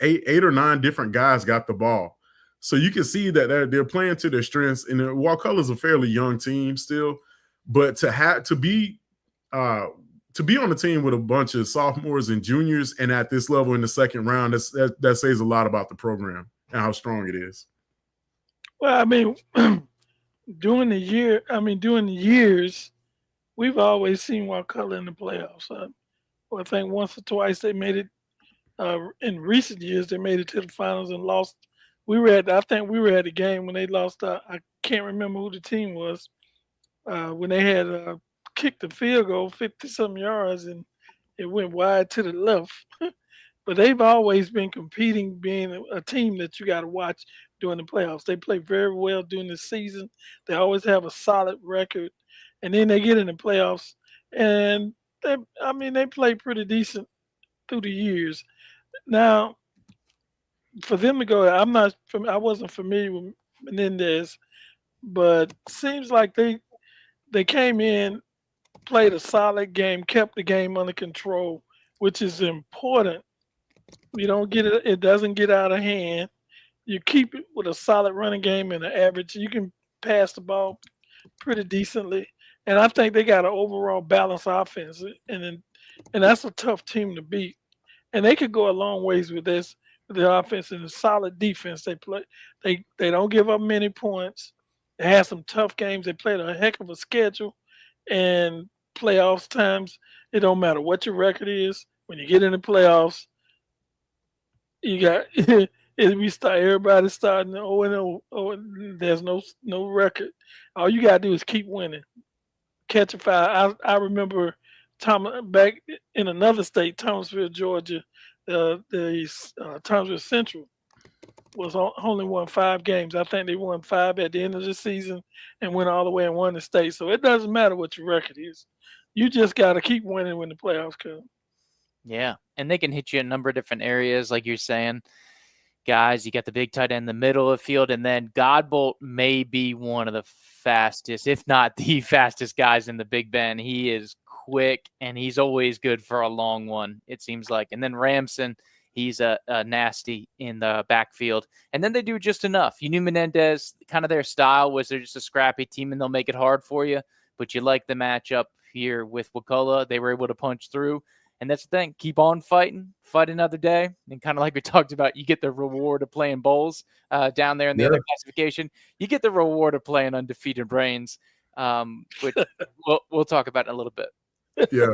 eight or nine different guys got the ball. So you can see that they're playing to their strengths. And Wakulla's a fairly young team still, but to be on the team with a bunch of sophomores and juniors, and at this level in the second round, that says a lot about the program and how strong it is. Well, I mean, during the years, we've always seen Wakulla in the playoffs. I think once or twice they made it. In recent years, they made it to the finals and lost. I think we were at a game when they lost. I can't remember who the team was. When they had kicked the field goal 50-some yards and it went wide to the left. But they've always been competing, being a team that you got to watch during the playoffs. They play very well during the season. They always have a solid record, and then they get in the playoffs, and they play pretty decent through the years. Now, for them to go, I wasn't familiar with Menendez, but seems like they came in, played a solid game, kept the game under control, which is important. You don't get it; it doesn't get out of hand. You keep it with a solid running game and an average. You can pass the ball pretty decently, and I think they got an overall balanced offense, and that's a tough team to beat. And they could go a long ways with this, with the offense and the solid defense they play. They don't give up many points. They had some tough games. They played a heck of a schedule, and playoffs times it don't matter what your record is. When you get in the playoffs, you got everybody starting 0-0. There's no record. All you gotta do is keep winning. Catch a fire. I remember back in another state, Thomasville, Georgia, the Thomasville Central only won 5 games. I think they won 5 at the end of the season and went all the way and won the state. So it doesn't matter what your record is. You just got to keep winning when the playoffs come. Yeah, and they can hit you in a number of different areas, like you're saying. Guys, you got the big tight end in the middle of the field, and then Godbolt may be one of the fastest, if not the fastest guys in the Big Ben. He is quick, and he's always good for a long one, it seems like. And then Ramson, he's a nasty in the backfield. And then they do just enough. You knew Menendez, kind of their style was they're just a scrappy team, and they'll make it hard for you. But you like the matchup here with Wakulla. They were able to punch through. And that's the thing. Keep on fighting. Fight another day. And kind of like we talked about, you get the reward of playing bowls down there in the other classification. You get the reward of playing undefeated brains, which we'll talk about in a little bit. Yeah.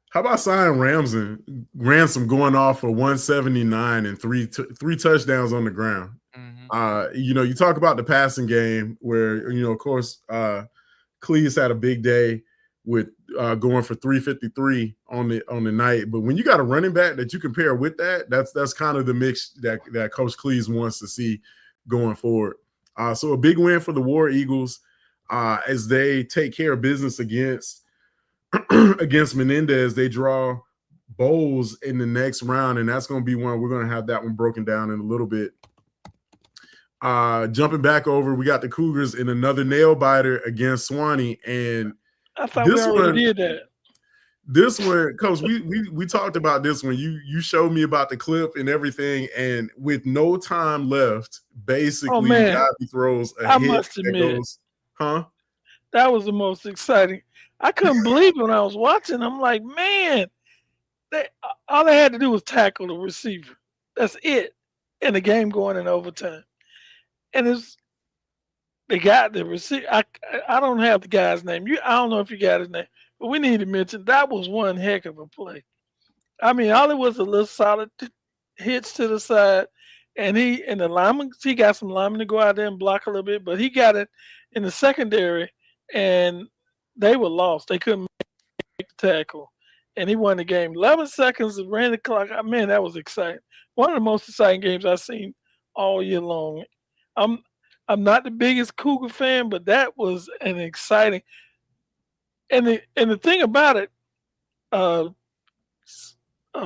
How about Zion Ransom going off for 179 and three touchdowns on the ground? Mm-hmm. You talk about the passing game where, of course, Cleese had a big day with going for 353 on the night. But when you got a running back that you compare with that's kind of the mix that Coach Cleese wants to see going forward. So a big win for the War Eagles as they take care of business against Menendez. They draw Bowles in the next round, and that's going to be one. We're going to have that one broken down in a little bit. Jumping back over, we got the Cougars in another nail biter against Swanee, and I thought we already did that. This one, Coach, we talked about this when you showed me about the clip and everything, and with no time left, Oh basically man, Gabby throws a I hit must that admit goes, huh? that was the most exciting. I couldn't believe it when I was watching. I'm like, man, they, all they had to do was tackle the receiver. That's it, and the game going in overtime. And it's they got the receiver. I don't have the guy's name. I don't know if you got his name, but we need to mention that was one heck of a play. I mean, all it was a little solid hits to the side, and the lineman he got some linemen to go out there and block a little bit, but he got it in the secondary, and they were lost. They couldn't make the tackle, and he won the game. 11 seconds ran the clock. Man, that was exciting. One of the most exciting games I've seen all year long. I'm I'm not the biggest Cougar fan, but that was an exciting. And the thing about it, uh,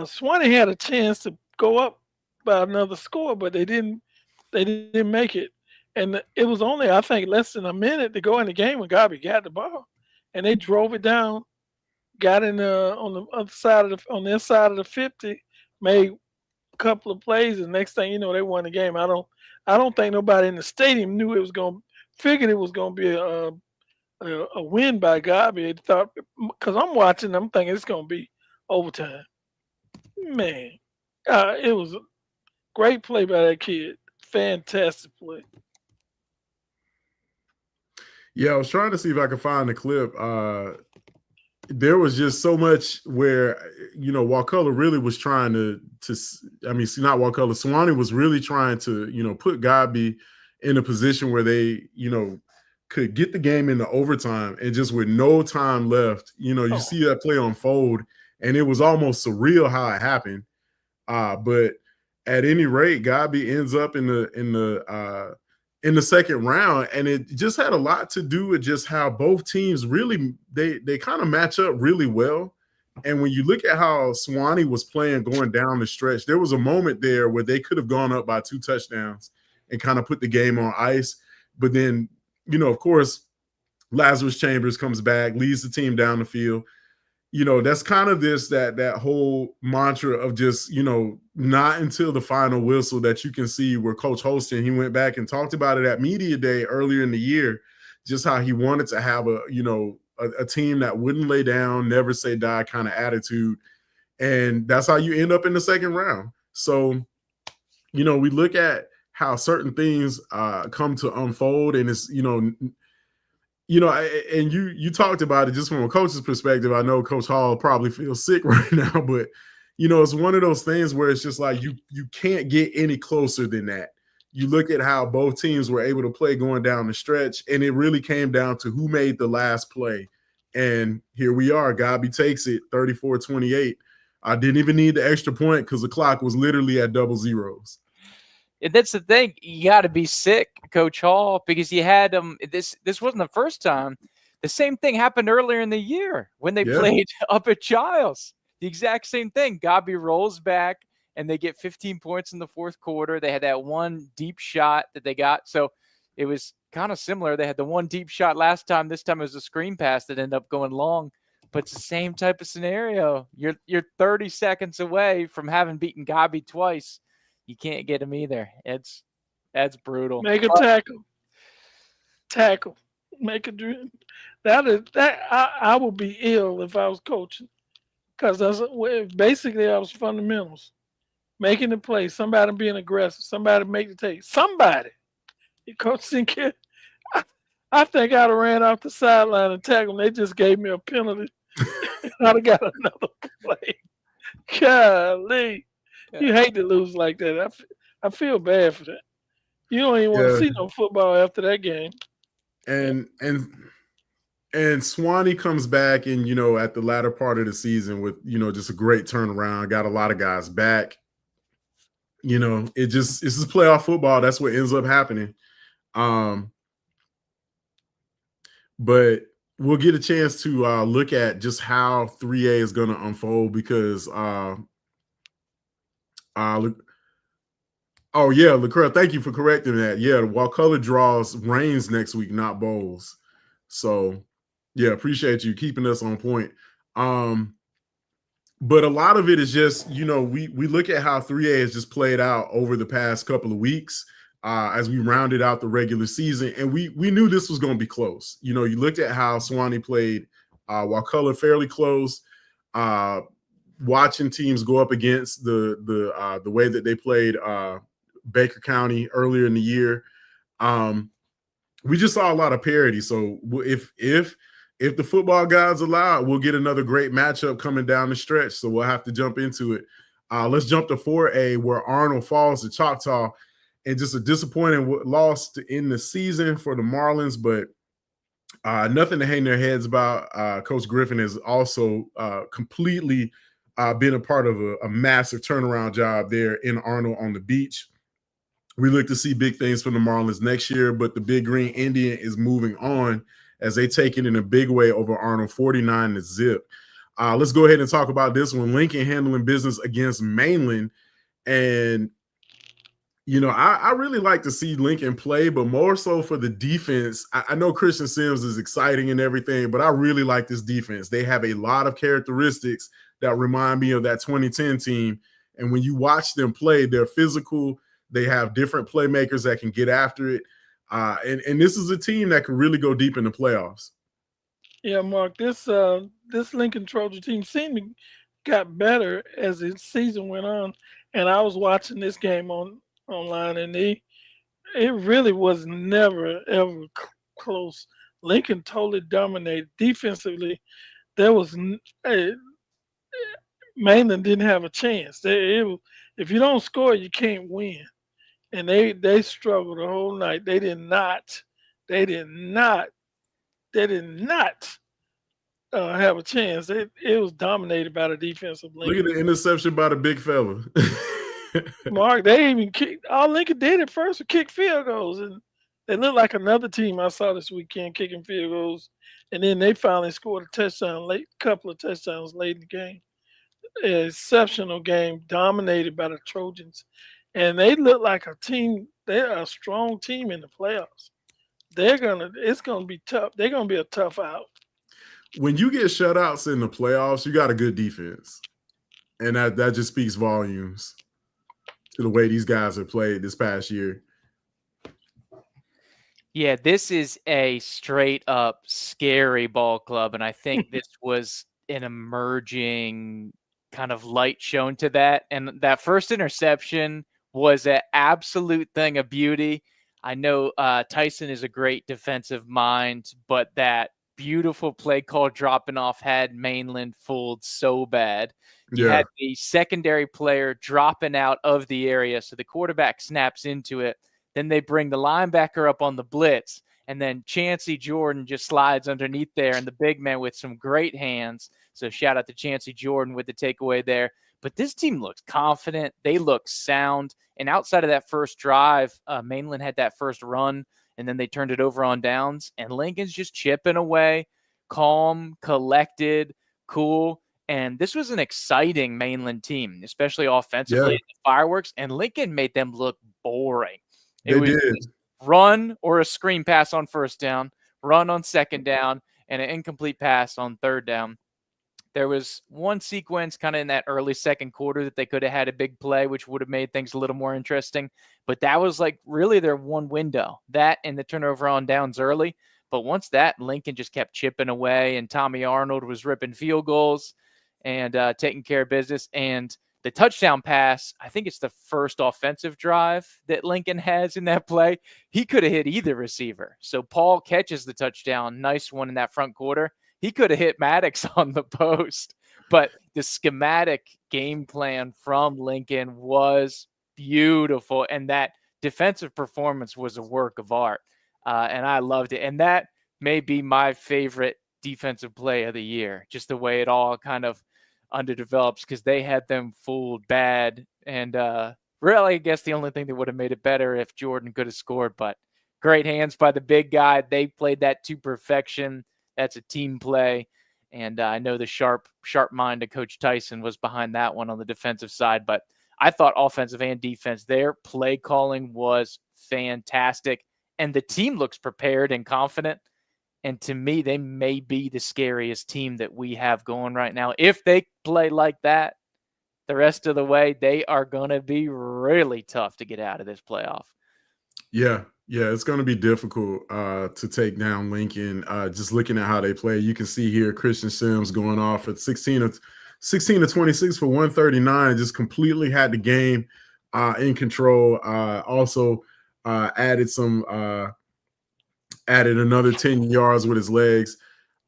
Swanee had a chance to go up by another score, but they didn't. They didn't make it, and it was only I think less than a minute to go in the game when Garvey got the ball, and they drove it down, got in on the other side of on their side of the 50, made a couple of plays, and next thing you know, they won the game. I don't think nobody in the stadium knew it was going, figured it was going to be a win by Garvey. They thought because I'm watching, I'm thinking it's going to be overtime. Man, it was a great play by that kid. Fantastic play. Yeah, I was trying to see if I could find the clip. There was just so much where Wakulla really was trying to I mean, not Wakulla, Swanee was really trying to put Gabi in a position where they could get the game into overtime, and just with no time left, you Oh, see that play unfold, and it was almost surreal how it happened. But at any rate, Gabi ends up in the second round, and it just had a lot to do with just how both teams really they kind of match up really well. And when you look at how Swanee was playing going down the stretch, there was a moment there where they could have gone up by 2 touchdowns and kind of put the game on ice. But then, of course, Lazarus Chambers comes back, leads the team down the field. That's kind of that whole mantra of just, not until the final whistle that you can see where Coach Holston, he went back and talked about it at media day earlier in the year, just how he wanted to have a team that wouldn't lay down, never say die kind of attitude. And that's how you end up in the second round. So, we look at how certain things come to unfold, and it's, and you talked about it just from a coach's perspective. I know Coach Hall probably feels sick right now, but it's one of those things where it's just like you can't get any closer than that. You look at how both teams were able to play going down the stretch, and it really came down to who made the last play. And here we are. Gabi takes it 34-28. I didn't even need the extra point because the clock was literally at double zeros. And that's the thing. You got to be sick, Coach Hall, because you had them. This wasn't the first time. The same thing happened earlier in the year when they played up at Giles. The exact same thing. Gabi rolls back, and they get 15 points in the fourth quarter. They had that one deep shot that they got. So it was kind of similar. They had the one deep shot last time. This time it was a screen pass that ended up going long. But it's the same type of scenario. You're 30 seconds away from having beaten Gabi twice. You can't get him either. That's brutal. make a tackle, make a dream. I would be ill if I was coaching because basically I was fundamentals, making the play, somebody being aggressive, somebody make the take, somebody. Your coach didn't care. I think I'd have ran off the sideline and tackled. They just gave me a penalty. I'd have got another play. Golly. You hate to lose like that. I feel bad for that. You don't even want to see no football after that game. And Swanee comes back and at the latter part of the season with just a great turnaround, got a lot of guys back. It's just playoff football. That's what ends up happening. But we'll get a chance to look at just how 3A is going to unfold because oh yeah, LaCrell, thank you for correcting that. Yeah, the Wakulla draws Reigns next week, not Bowles. So yeah, appreciate you keeping us on point. But a lot of it is just, we look at how 3A has just played out over the past couple of weeks as we rounded out the regular season, and we knew this was going to be close. You looked at how Sewanee played Wakulla fairly close. Watching teams go up against the way that they played Baker County earlier in the year, we just saw a lot of parity. So if the football gods allow it, we'll get another great matchup coming down the stretch. So we'll have to jump into it. Let's jump to 4A, where Arnold falls to Choctaw, and just a disappointing loss to end the season for the Marlins, but nothing to hang their heads about. Coach Griffin has also completely been a part of a massive turnaround job there in Arnold on the beach. We look to see big things from the Marlins next year, but the Big Green Indian is moving on as they take it in a big way over Arnold, 49-0. Let's go ahead and talk about this one. Lincoln handling business against Mainland. And, I really like to see Lincoln play, but more so for the defense. I know Christian Sims is exciting and everything, but I really like this defense. They have a lot of characteristics that remind me of that 2010 team. And when you watch them play, they're physical. They have different playmakers that can get after it. And this is a team that can really go deep in the playoffs. Yeah, Mark, this Lincoln Trojan team seemed to got better as the season went on. And I was watching this game online, and it really was never ever close. Lincoln totally dominated defensively. There was Mainland didn't have a chance. If you don't score, you can't win. And they struggled the whole night. They did not have a chance. It was dominated by the defensive Lincoln. Look at the interception by the big fella. Mark, they even kicked. All Lincoln did at first was kick field goals, and they looked like another team I saw this weekend kicking field goals. And then they finally scored a touchdown couple of touchdowns late in the game. An exceptional game, dominated by the Trojans. And they look like a team. They're a strong team in the playoffs. It's gonna be tough. They're gonna be a tough out. When you get shutouts in the playoffs, you got a good defense, and that just speaks volumes to the way these guys have played this past year. Yeah, this is a straight up scary ball club, and I think this was an emerging kind of light shown to that. And that first interception was an absolute thing of beauty. I know Tyson is a great defensive mind, but that beautiful play call dropping off had Mainland fooled so bad. You had the secondary player dropping out of the area, so the quarterback snaps into it. Then they bring the linebacker up on the blitz, and then Chancey Jordan just slides underneath there, and the big man with some great hands. So shout out to Chancey Jordan with the takeaway there. But this team looks confident. They look sound. And outside of that first drive, Mainland had that first run, and then they turned it over on downs. And Lincoln's just chipping away, calm, collected, cool. And this was an exciting Mainland team, especially offensively. Yeah. The fireworks. And Lincoln made them look boring. They did. Run or a screen pass on first down, run on second down, and an incomplete pass on third down. There was one sequence kind of in that early second quarter that they could have had a big play, which would have made things a little more interesting. But that was like really their one window, that and the turnover on downs early. But once that, Lincoln just kept chipping away, and Tommy Arnold was ripping field goals and taking care of business. And the touchdown pass, I think it's the first offensive drive that Lincoln has in that play. He could have hit either receiver. So Paul catches the touchdown. Nice one in that front quarter. He could have hit Maddox on the post, but the schematic game plan from Lincoln was beautiful, and that defensive performance was a work of art, and I loved it. And that may be my favorite defensive play of the year, just the way it all kind of underdevelops, because they had them fooled bad, and really, I guess the only thing that would have made it better if Jordan could have scored, but great hands by the big guy. They played that to perfection. That's a team play. And I know the sharp mind of Coach Tyson was behind that one on the defensive side. But I thought offensive and defense, their play calling was fantastic. And the team looks prepared and confident. And to me, they may be the scariest team that we have going right now. If they play like that the rest of the way, they are going to be really tough to get out of this playoff. Yeah, it's going to be difficult to take down Lincoln. Just looking at how they play, you can see here Christian Sims going off at 16 to 26 for 139. Just completely had the game in control. Also added another 10 yards with his legs.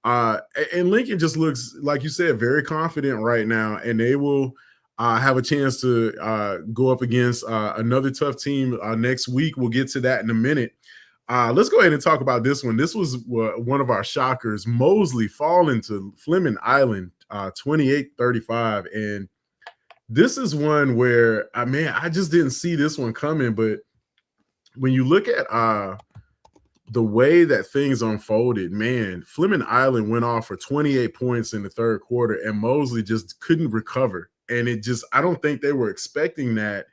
And Lincoln just looks, like you said, very confident right now, and they will have a chance to go up against another tough team next week. We'll get to that in a minute. Let's go ahead and talk about this one. This was one of our shockers. Mosley falling to Fleming Island 28-35. And this is one where, I just didn't see this one coming. But when you look at the way that things unfolded, man, Fleming Island went off for 28 points in the third quarter, and Mosley just couldn't recover. And I don't think they were expecting that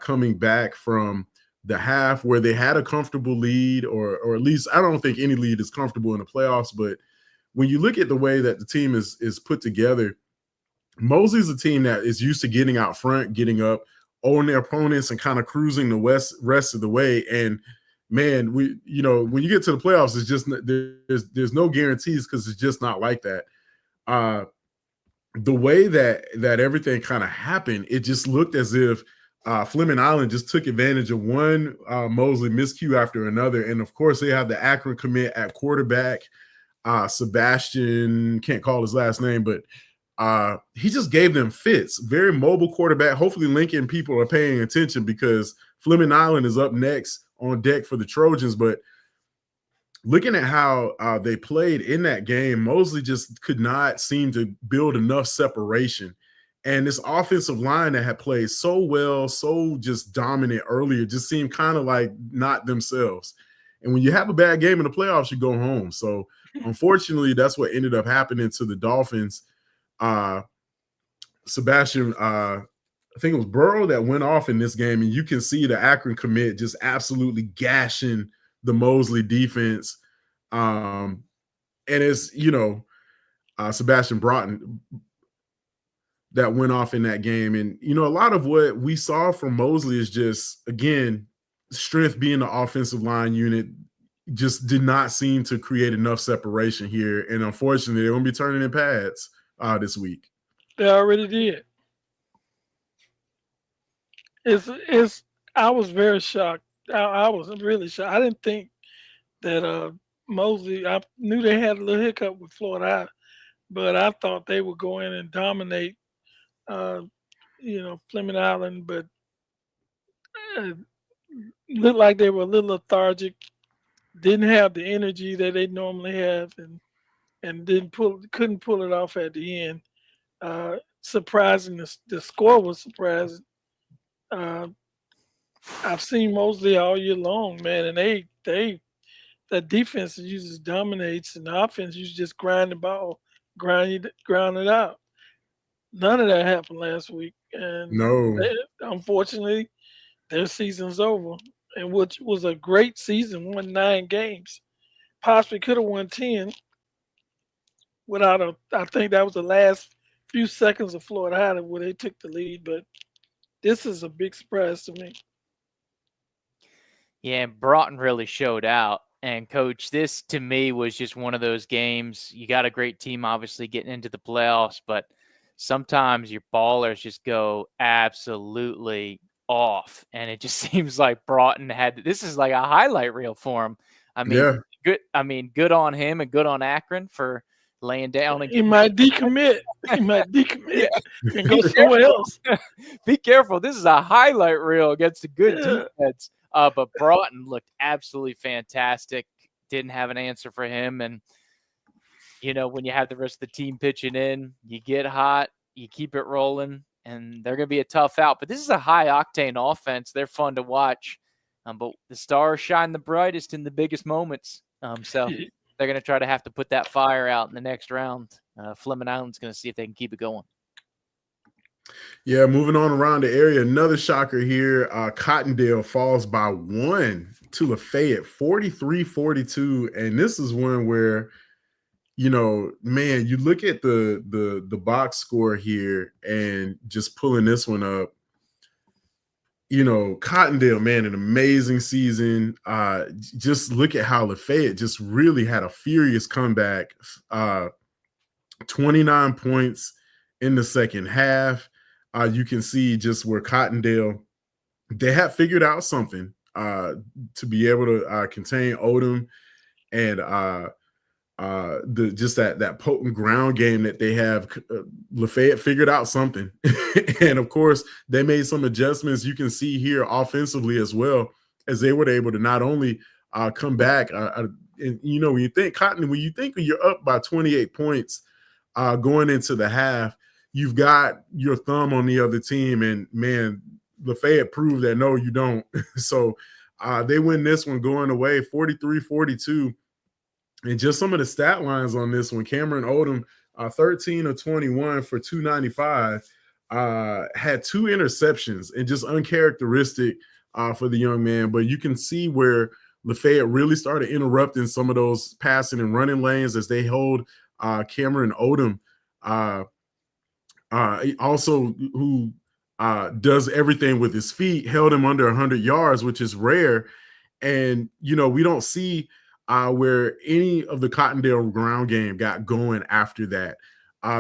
coming back from the half where they had a comfortable lead, or at least I don't think any lead is comfortable in the playoffs. But when you look at the way that the team is put together, Mosley's a team that is used to getting out front, getting up on their opponents and kind of cruising the rest of the way. And man, when you get to the playoffs, it's just there's no guarantees because it's just not like that. The way that everything kind of happened, it just looked as if Fleming Island just took advantage of one Mosley miscue after another. And of course, they have the Akron commit at quarterback, Sebastian, can't call his last name, but he just gave them fits. Very mobile quarterback. Hopefully Lincoln people are paying attention because Fleming Island is up next on deck for the Trojans. But looking at how they played in that game, Mosley just could not seem to build enough separation. And this offensive line that had played so well, so just dominant earlier, just seemed kind of like not themselves. And when you have a bad game in the playoffs, you go home. So unfortunately, that's what ended up happening to the Dolphins. Sebastian, I think it was Burrow that went off in this game, and you can see the Akron commit just absolutely gashing the Mosley defense. And it's, Sebastian Broughton that went off in that game. And, a lot of what we saw from Mosley is just, again, strength being the offensive line unit just did not seem to create enough separation here. And unfortunately, they're going to be turning in pads this week. They already did. I was very shocked. I was really shocked. I didn't think that Mosley, I knew they had a little hiccup with Florida, but I thought they would go in and dominate, Fleming Island, but looked like they were a little lethargic, didn't have the energy that they normally have, and couldn't pull it off at the end. Surprising, the score was surprising. I've seen Mosley all year long, man, and the defense usually dominates, and the offense usually just grind the ball, ground it out. None of that happened last week, and No. unfortunately, their season's over. And which was a great season, won 9 games, possibly could have won 10. I think that was the last few seconds of Florida where they took the lead, but this is a big surprise to me. Yeah, Broughton really showed out. And Coach, this to me was just one of those games. You got a great team, obviously, getting into the playoffs, but sometimes your ballers just go absolutely off. And it just seems like Broughton this is like a highlight reel for him. Good on him and good on Akron for laying down. He might decommit. And go somewhere else. Be careful. This is a highlight reel against a good defense. But Broughton looked absolutely fantastic. Didn't have an answer for him. And, when you have the rest of the team pitching in, you get hot, you keep it rolling, and they're going to be a tough out. But this is a high-octane offense. They're fun to watch. But the stars shine the brightest in the biggest moments. So they're going to have to put that fire out in the next round. Fleming Island's going to see if they can keep it going. Yeah, moving on around the area, another shocker here. Cottondale falls by 1 to Lafayette, 43-42. And this is one where, man, you look at the box score here and just pulling this one up. Cottondale, man, an amazing season. Just look at how Lafayette just really had a furious comeback. 29 points in the second half. You can see just where Cottondale, they had figured out something to be able to contain Odom, and that potent ground game that they have. Lafayette figured out something. And of course they made some adjustments. You can see here offensively as well, as they were able to not only come back and when you think you're up by 28 points going into the half, you've got your thumb on the other team, and man, Lafayette proved that no, you don't. So they win this one going away 43-42. And just some of the stat lines on this one: Cameron Odom, 13 of 21 for 295, had 2 interceptions, and just uncharacteristic for the young man. But you can see where Lafayette really started interrupting some of those passing and running lanes as they hold Cameron Odom, also who does everything with his feet, held him under 100 yards, which is rare. And, we don't see where any of the Cottondale ground game got going after that.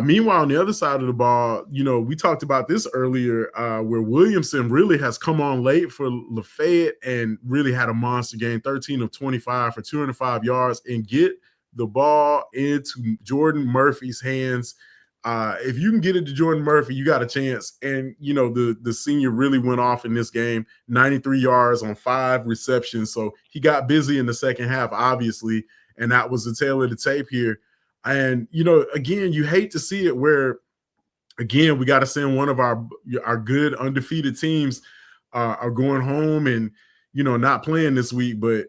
Meanwhile, on the other side of the ball, we talked about this earlier, where Williamson really has come on late for Lafayette and really had a monster game, 13 of 25 for 205 yards, and get the ball into Jordan Murphy's hands. If you can get it to Jordan Murphy, you got a chance. And, the senior really went off in this game, 93 yards on 5 receptions. So he got busy in the second half, obviously, and that was the tail of the tape here. And, again, you hate to see it where, again, we got to send one of our good undefeated teams are going home and, not playing this week. But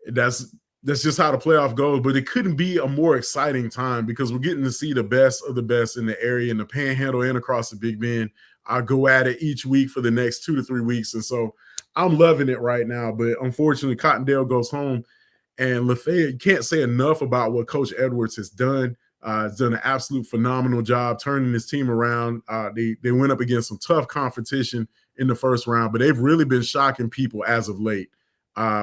that's just how the playoff goes. But it couldn't be a more exciting time, because we're getting to see the best of the best in the area, in the Panhandle and across the Big Bend. I go at it each week for the next 2 to 3 weeks. And so I'm loving it right now. But unfortunately, Cottondale goes home. And Lafayette, you can't say enough about what Coach Edwards has done. He's done an absolute phenomenal job turning this team around. They went up against some tough competition in the first round, but they've really been shocking people as of late.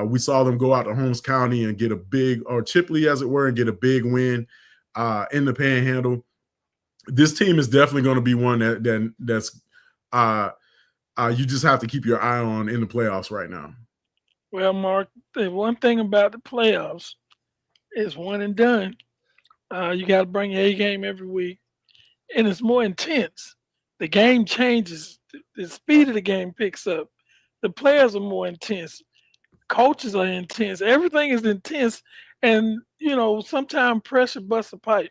We saw them go out to Holmes County and get a big, or Chipley as it were, and get a big win in the Panhandle. This team is definitely going to be one that's you just have to keep your eye on in the playoffs right now. Well, Mark, the one thing about the playoffs is one and done. You got to bring your A game every week, and it's more intense. The game changes. The speed of the game picks up. The players are more intense. Coaches are intense. Everything is intense, and sometimes pressure busts a pipe.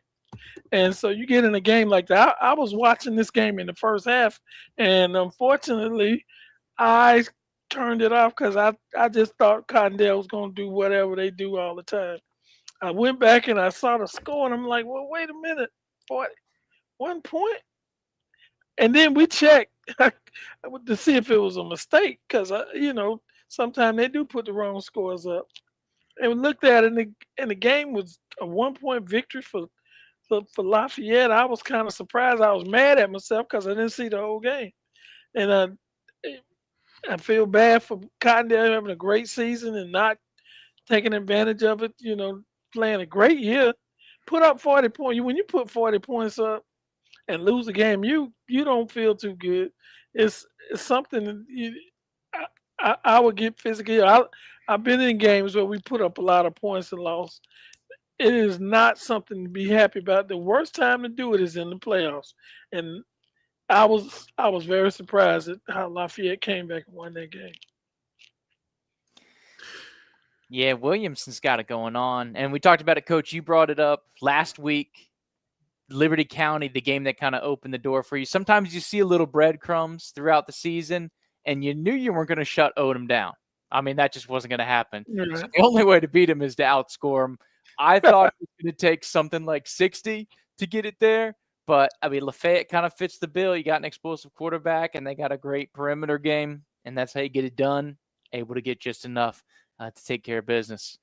And so you get in a game like that. I was watching this game in the first half, and unfortunately, I turned it off because I just thought Cottondale was going to do whatever they do all the time. I went back and I saw the score, and I'm like, well, wait a minute, 1 point? And then we checked to see if it was a mistake, because, sometimes they do put the wrong scores up. And we looked at it, and the game was a 1-point victory for Lafayette. I was kind of surprised. I was mad at myself because I didn't see the whole game. And I feel bad for Cottondale having a great season and not taking advantage of it, playing a great year. Put up 40 points. When you put 40 points up and lose a game, you don't feel too good. It's something I would get physically. I've been in games where we put up a lot of points and lost. It is not something to be happy about. The worst time to do it is in the playoffs. And I was very surprised at how Lafayette came back and won that game. Yeah, Williamson's got it going on. And we talked about it, Coach. You brought it up last week. Liberty County, the game that kind of opened the door for you. Sometimes you see a little breadcrumbs throughout the season, and you knew you weren't going to shut Odom down. I mean, that just wasn't going to happen. Right. So the only way to beat him is to outscore him. I thought it was going to take something like 60 to get it there. But, I mean, Lafayette kind of fits the bill. You got an explosive quarterback, and they got a great perimeter game, and that's how you get it done, able to get just enough. to take care of business.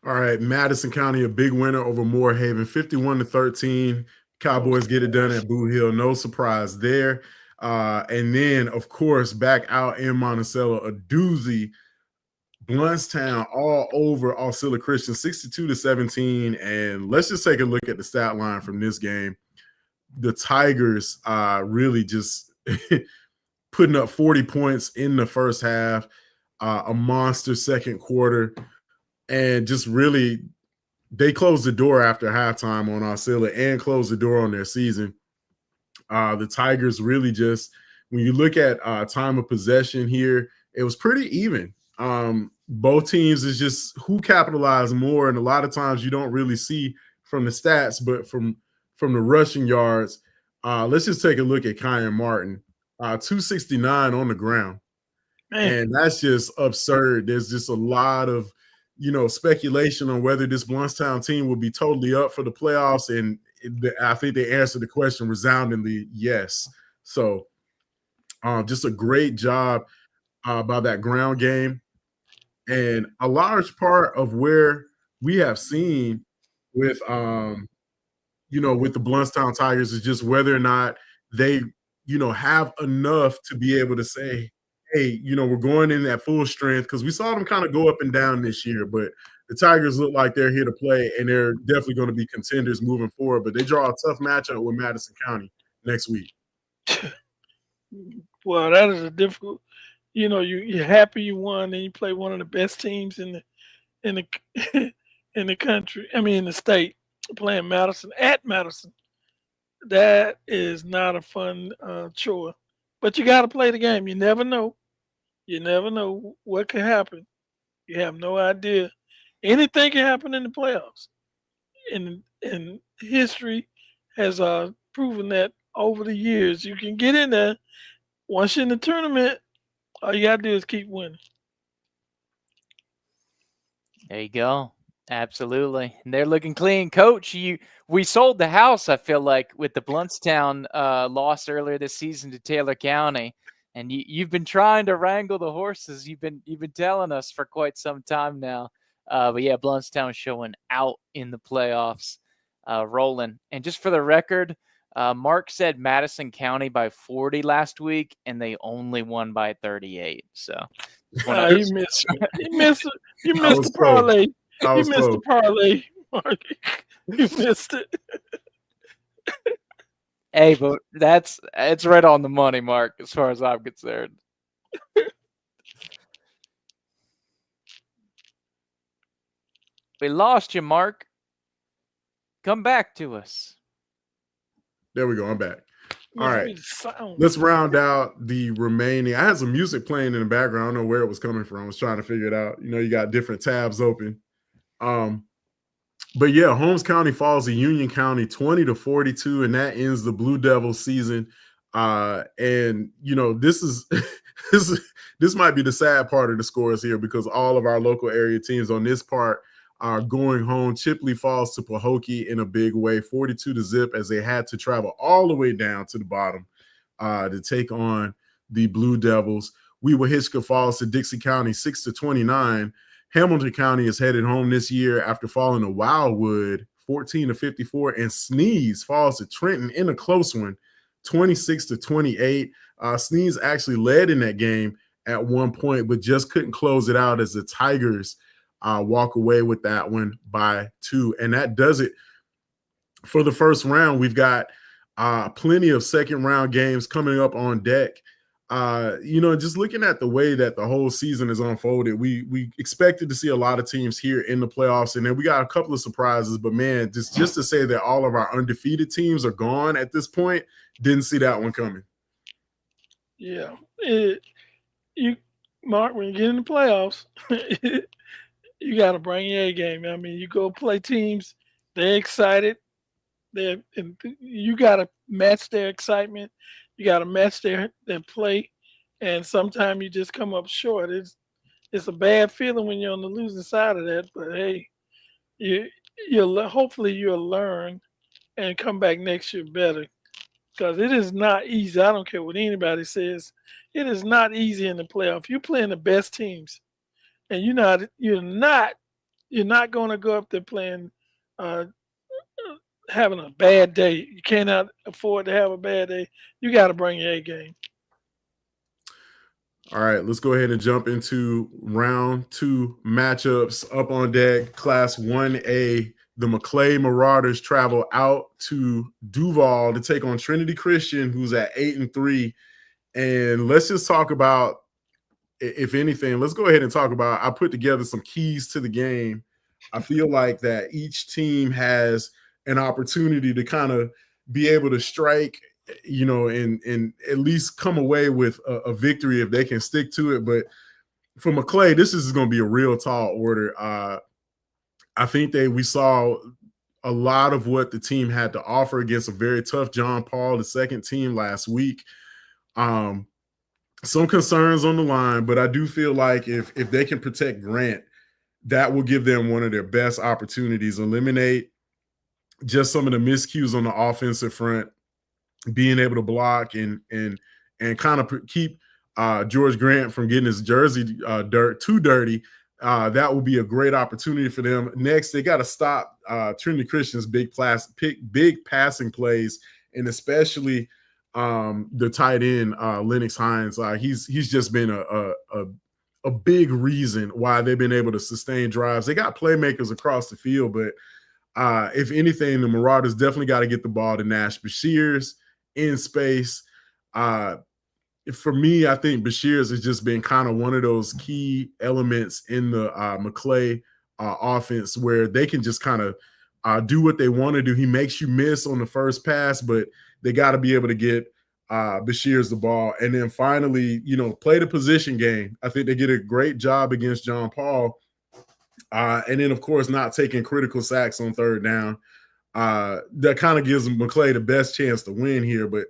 All right, Madison County, a big winner over Moorhaven, 51-13. Cowboys get it done at Boo Hill. No surprise there. And then, of course, back out in Monticello, a doozy. Bluntstown all over Osceola Christian, 62-17. And let's just take a look at the stat line from this game. The Tigers really just putting up 40 points in the first half, a monster second quarter, and just really they closed the door after halftime on Osceola and closed the door on their season. The Tigers really just, when you look at time of possession here, it was pretty even. Both teams is just who capitalized more, and a lot of times you don't really see from the stats, but from the rushing yards. Let's just take a look at Kyan Martin, 269 on the ground. Man. And that's just absurd. There's just a lot of, speculation on whether this Bluntstown team will be totally up for the playoffs. And I think they answered the question resoundingly yes. So just a great job by that ground game. And a large part of where we have seen with, with the Bluntstown Tigers is just whether or not they, have enough to be able to say, hey, we're going in at full strength, because we saw them kind of go up and down this year, but the Tigers look like they're here to play, and they're definitely going to be contenders moving forward. But they draw a tough matchup with Madison County next week. Well, that is a difficult. You're happy you won, and you play one of the best teams in the in the country. I mean, in the state, playing Madison at Madison. That is not a fun chore, but you got to play the game. You never know. You never know what could happen. You have no idea. Anything can happen in the playoffs. And history has proven that over the years. You can get in there. Once you're in the tournament, all you got to do is keep winning. There you go. Absolutely. And they're looking clean. Coach, we sold the house, I feel like, with the Bluntstown loss earlier this season to Taylor County. And you've been trying to wrangle the horses. You've been telling us for quite some time now. But yeah, Bluntstown showing out in the playoffs, rolling. And just for the record, Mark said Madison County by 40 last week, and they only won by 38. So you missed the parlay. You missed the parlay, Mark. You missed it. Hey, but it's right on the money, Mark, as far as I'm concerned. We lost you, Mark. Come back to us. There we go. I'm back. All right. Let's round out the remaining. I had some music playing in the background. I don't know where it was coming from. I was trying to figure it out. You got different tabs open. But yeah, Holmes County falls to Union County 20-42, and that ends the Blue Devils season. And this is this might be the sad part of the scores here, because all of our local area teams on this part are going home. Chipley falls to Pahokee in a big way, 42-0, as they had to travel all the way down to the bottom to take on the Blue Devils. Weewahishka falls to Dixie County 6-29. Hamilton County is headed home this year after falling to Wildwood 14-54, and Sneeze falls to Trenton in a close one, 26-28. Sneeze actually led in that game at one point, but just couldn't close it out as the Tigers walk away with that one by 2. And that does it for the first round. We've got plenty of second round games coming up on deck. Just looking at the way that the whole season is unfolded, we expected to see a lot of teams here in the playoffs, and then we got a couple of surprises. But man, just to say that all of our undefeated teams are gone at this point, didn't see that one coming. Yeah, Mark, when you get in the playoffs, you got to bring your A game. I mean, you go play teams, they're excited. You got to match their excitement. You got to match their play, and sometimes you just come up short. It's a bad feeling when you're on the losing side of that. But hey, hopefully you'll learn and come back next year better. because it is not easy. I don't care what anybody says. It is not easy in the playoff. You're playing the best teams, and you're not going to go up there playing uh, having a bad day. You cannot afford to have a bad day. You got to bring your A game. All right, let's go ahead and jump into round 2 matchups. Up on deck, Class 1A. The McClay Marauders travel out to Duval to take on Trinity Christian, who's at 8-3. And let's just talk about, if anything, let's go ahead and talk about, I put together some keys to the game. I feel like that each team has an opportunity to kind of be able to strike, and at least come away with a victory if they can stick to it. But for McClay, this is going to be a real tall order. I think we saw a lot of what the team had to offer against a very tough John Paul, the second team last week. Some concerns on the line, but I do feel like if they can protect Grant, that will give them one of their best opportunities, eliminate just some of the miscues on the offensive front, being able to block and kind of keep George Grant from getting his jersey too dirty. That will be a great opportunity for them. Next, they got to stop Trinity Christian's big passing plays, and especially the tight end Lennox Hines. He's just been a big reason why they've been able to sustain drives. They got playmakers across the field, but if anything, the Marauders definitely got to get the ball to Nash Bashirs in space. For me, I think Bashirs has just been kind of one of those key elements in the McClay offense where they can just kind of do what they want to do. He makes you miss on the first pass, but they got to be able to get Bashirs the ball. And then finally, play the position game. I think they did a great job against John Paul. And then, of course, not taking critical sacks on third down. That kind of gives McClay the best chance to win here. But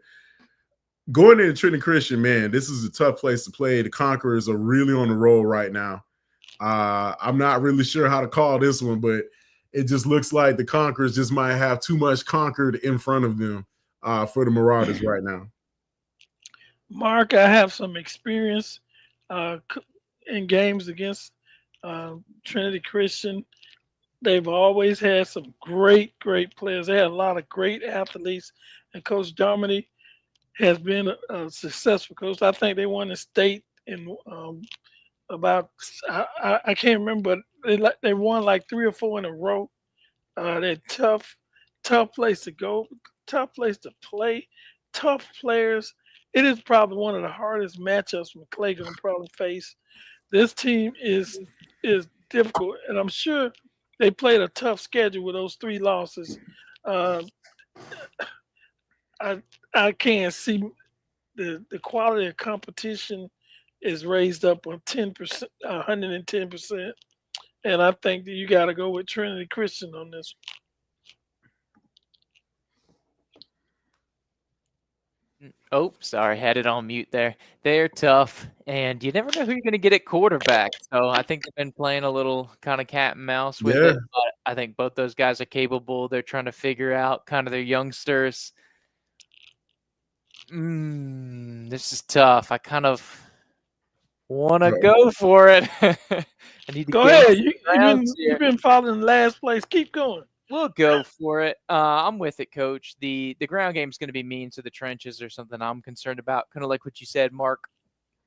going into Trinity Christian, man, this is a tough place to play. The Conquerors are really on the roll right now. I'm not really sure how to call this one, but it just looks like the Conquerors just might have too much Concord in front of them for the Marauders right now. Mark, I have some experience in games against Trinity Christian. They've always had some great players. They had a lot of great athletes, and Coach Dominic has been a successful coach. I think they won the state in about I can't remember, but they won like 3 or 4 in a row. They're tough place to go, tough place to play, tough players. It is probably one of the hardest matchups McClay gonna probably face. This team is difficult, and I'm sure they played a tough schedule with those 3 losses. I can't see the quality of competition is raised up on 10%, 110%, and I think that you got to go with Trinity Christian on this. Oh, sorry, had it on mute there. They're tough, and you never know who you're going to get at quarterback. So I think they've been playing a little kind of cat and mouse with it. But I think both those guys are capable. They're trying to figure out kind of their youngsters. This is tough. I kind of want to go for it. I need to go ahead. You've been following last place. Keep going. We'll go for it. I'm with it, Coach. The ground game is going to be mean to the trenches or something I'm concerned about, kind of like what you said, Mark.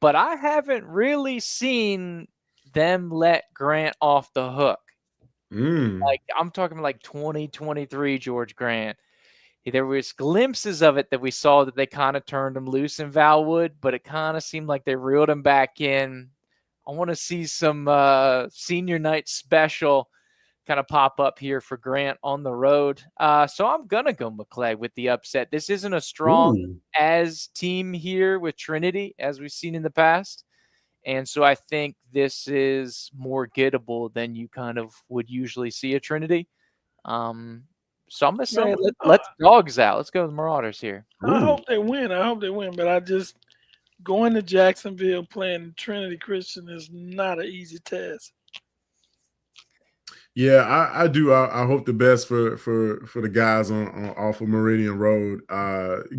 But I haven't really seen them let Grant off the hook. Like, I'm talking like 2023 George Grant. There was glimpses of it that we saw that they kind of turned him loose in Valwood, but it kind of seemed like they reeled him back in. I want to see some senior night special kind of pop up here for Grant on the road. So I'm going to go McClay with the upset. This isn't a strong as team here with Trinity, as we've seen in the past. And so I think this is more gettable than you kind of would usually see at Trinity. So I'm going to say let's dogs out. Let's go with the Marauders here. I hope they win. But I just going to Jacksonville playing Trinity Christian is not an easy task. Yeah, I do. I hope the best for the guys on off of Meridian Road.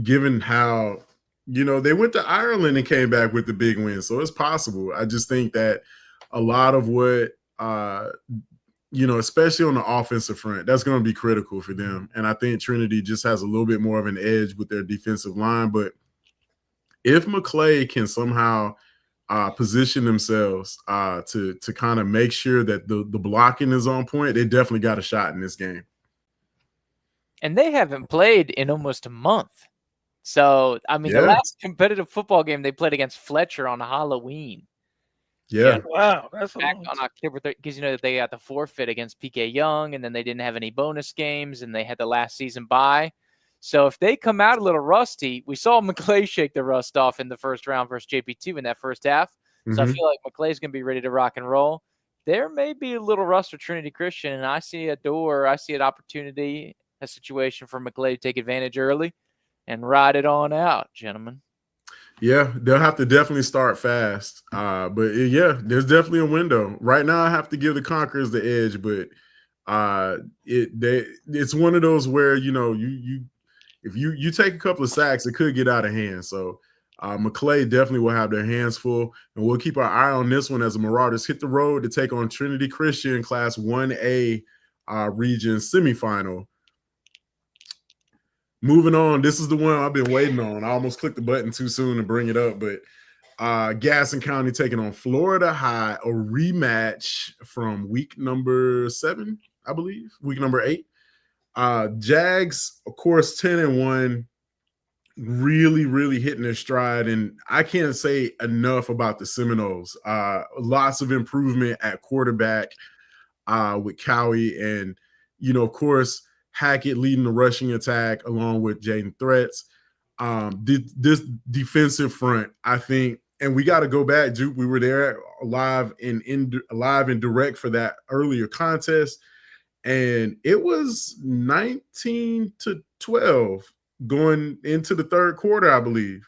Given how they went to Ireland and came back with the big win, so it's possible. I just think that a lot of what especially on the offensive front, that's going to be critical for them. And I think Trinity just has a little bit more of an edge with their defensive line. But if McClay can somehow position themselves to kind of make sure that the blocking is on point, they definitely got a shot in this game. And they haven't played in almost a month. So, I mean, the Yeah. last competitive football game they played against Fletcher on Halloween. Yeah. Wow, that's Back on October 3rd, because they got the forfeit against PK Young, and then they didn't have any bonus games, and they had the last season bye. So if they come out a little rusty, we saw McClay shake the rust off in the first round versus JP2 in that first half. So I feel like McClay's going to be ready to rock and roll. There may be a little rust for Trinity Christian, and I see an opportunity, a situation for McClay to take advantage early and ride it on out, gentlemen. Yeah, they'll have to definitely start fast. But there's definitely a window. Right now, I have to give the Conquerors the edge, but it's one of those where if you take a couple of sacks, it could get out of hand. So McClay definitely will have their hands full, and we'll keep our eye on this one as the Marauders hit the road to take on Trinity Christian Class 1A region semifinal. Moving on, this is the one I've been waiting on. I almost clicked the button too soon to bring it up, but Gaston County taking on Florida High, a rematch from week number 7, I believe, week number 8. Jags, of course, 10-1, really, really hitting their stride. And I can't say enough about the Seminoles. Lots of improvement at quarterback with Cowie. And, of course, Hackett leading the rushing attack along with Jaden Threats. This defensive front, I think, and we got to go back, Juke. We were there live and direct for that earlier contest. And it was 19-12 going into the third quarter, I believe.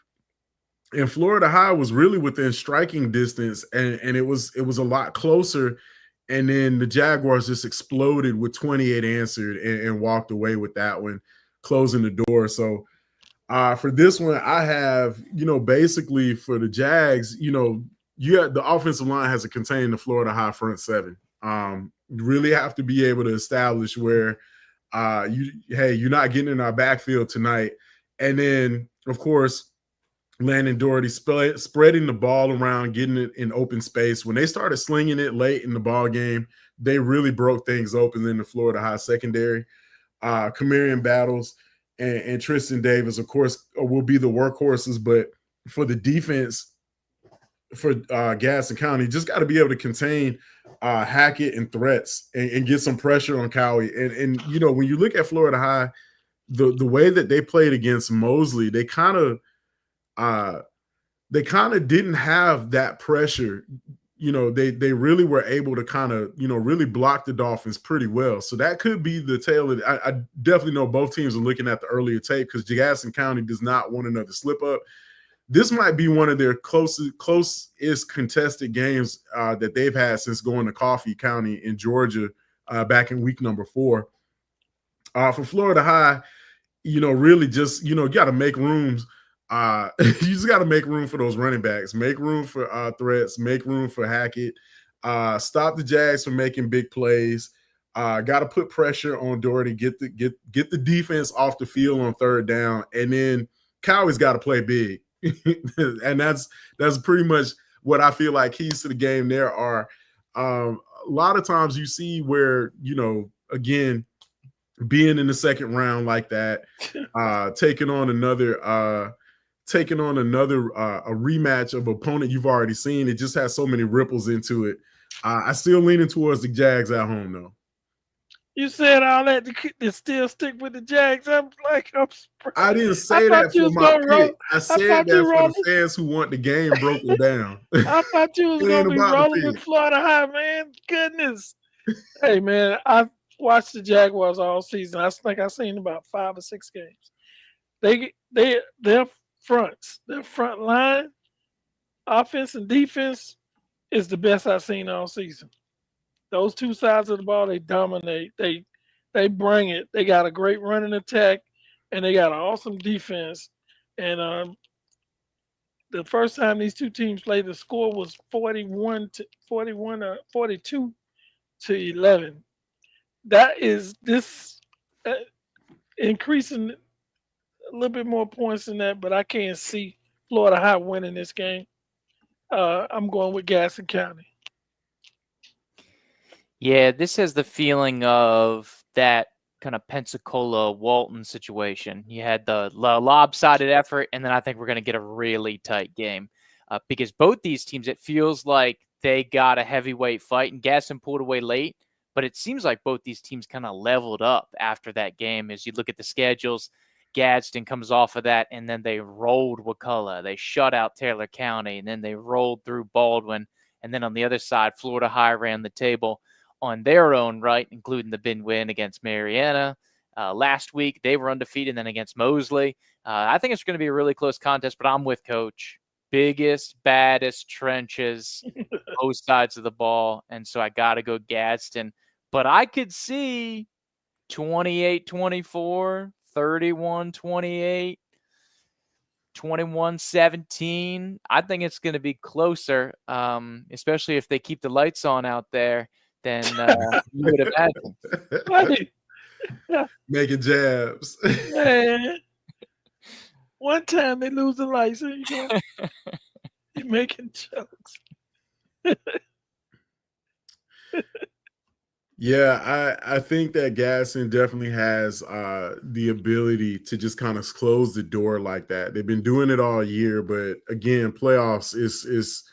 And Florida High was really within striking distance, and it was a lot closer. And then the Jaguars just exploded with 28 answered and walked away with that one, closing the door. So for this one, I have, basically for the Jags, the offensive line has to contain the Florida High front seven. You really have to be able to establish where you're not getting in our backfield tonight. And then, of course, Landon Doherty spreading the ball around, getting it in open space. When they started slinging it late in the ball game, they really broke things open in the Florida High secondary. Camarion Battles and Tristan Davis, of course, will be the workhorses. But for the defense, for Gaston County, just got to be able to contain Hackett and Threats and get some pressure on Cowie. And when you look at Florida High, the way that they played against Mosley, they kind of didn't have that pressure. They really were able to kind of, really block the Dolphins pretty well. So that could be the tail of it. I definitely know both teams are looking at the earlier tape because Gaston County does not want another slip up. This might be one of their closest contested games that they've had since going to Coffee County in Georgia back in week number 4. For Florida High, really just, you got to make rooms. You just got to make room for those running backs, make room for Threats, make room for Hackett, stop the Jags from making big plays. Got to put pressure on Doherty, get the defense off the field on third down, and then Cowie's got to play big. And that's pretty much what I feel like keys to the game there are. A lot of times you see where, again, being in the second round like that, taking on another a rematch of opponent you've already seen, it just has so many ripples into it. I still leaning towards the Jags at home, though. You said all that to still stick with the Jags. I'm surprised. I didn't say that for my pick. I said that for the fans who want the game broken down. I thought you was going to be rolling with Florida High, man. Goodness. Hey, man, I've watched the Jaguars all season. I think I've seen about 5 or 6 games. Their front line, offense and defense is the best I've seen all season. Those two sides of the ball, they dominate. They bring it. They got a great running attack, and they got an awesome defense. And the first time these two teams played, the score was 42 to 11. That is this increasing a little bit more points than that, but I can't see Florida High winning this game. I'm going with Gaston County. Yeah, this has the feeling of that kind of Pensacola Walton situation. You had the lopsided effort, and then I think we're going to get a really tight game because both these teams, it feels like they got a heavyweight fight, and Gaston pulled away late. But it seems like both these teams kind of leveled up after that game. As you look at the schedules, Gadsden comes off of that, and then they rolled Wakulla. They shut out Taylor County, and then they rolled through Baldwin. And then on the other side, Florida High ran the table on their own right, including the big win against Mariana. Last week, they were undefeated, and then against Mosley. I think it's going to be a really close contest, but I'm with Coach. Biggest, baddest trenches, both sides of the ball. And so I got to go Gadsden. But I could see 28-24, 31-28, 21-17. I think it's going to be closer, especially if they keep the lights on out there than you would imagine. Making jabs. Man, one time they lose the lights, and you're making jokes. Yeah, I think that Gaston definitely has the ability to just kind of close the door like that. They've been doing it all year, but again, playoffs is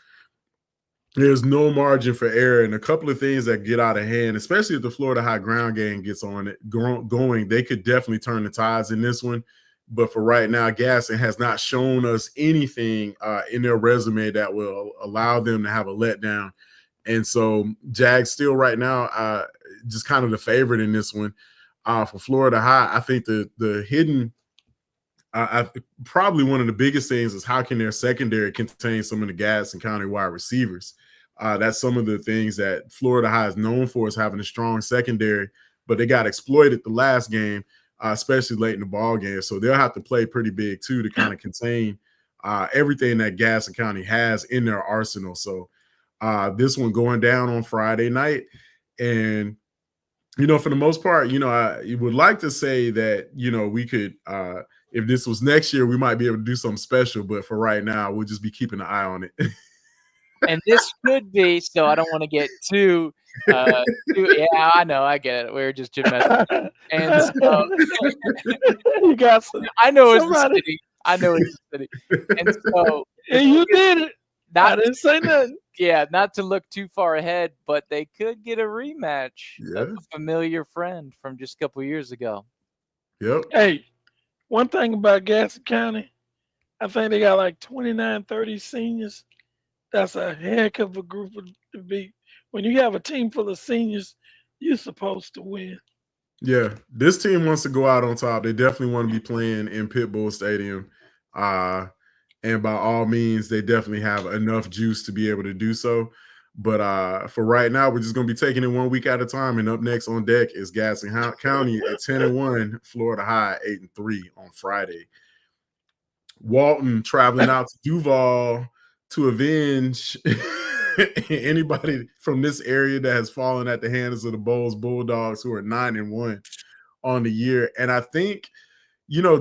there's no margin for error, and a couple of things that get out of hand, especially if the Florida High ground game gets on it going, they could definitely turn the tides in this one. But for right now, Gaston has not shown us anything in their resume that will allow them to have a letdown. And so Jags still right now just kind of the favorite in this one. For Florida High, I think the hidden probably one of the biggest things is how can their secondary contain some of the Gadsden County wide receivers. That's some of the things that Florida High is known for, is having a strong secondary, but they got exploited the last game, especially late in the ball game. So they'll have to play pretty big too to kind of contain everything that Gadsden County has in their arsenal. So this one going down on Friday night. And, for the most part, I would like to say that, we could, if this was next year, we might be able to do something special. But for right now, we'll just be keeping an eye on it. And this could be, so I don't want to get too yeah, I know, I get it. We're just messing. And so you got some, I know it's the city. I know it's the city. And so and you did it. I didn't say nothing. Yeah, not to look too far ahead, but they could get a rematch of a familiar friend from just a couple of years ago. Yep. Hey, one thing about Gaston County, I think they got like 29, 30 seniors. That's a heck of a group to beat. When you have a team full of seniors, you're supposed to win. Yeah, this team wants to go out on top. They definitely want to be playing in Pitbull Stadium. And by all means, they definitely have enough juice to be able to do so. But for right now, we're just going to be taking it 1 week at a time. And up next on deck is Gaston County at 10-1, Florida High 8-3 on Friday. Walton traveling out to Duval to avenge anybody from this area that has fallen at the hands of the Bowles Bulldogs, who are 9-1 on the year. And I think,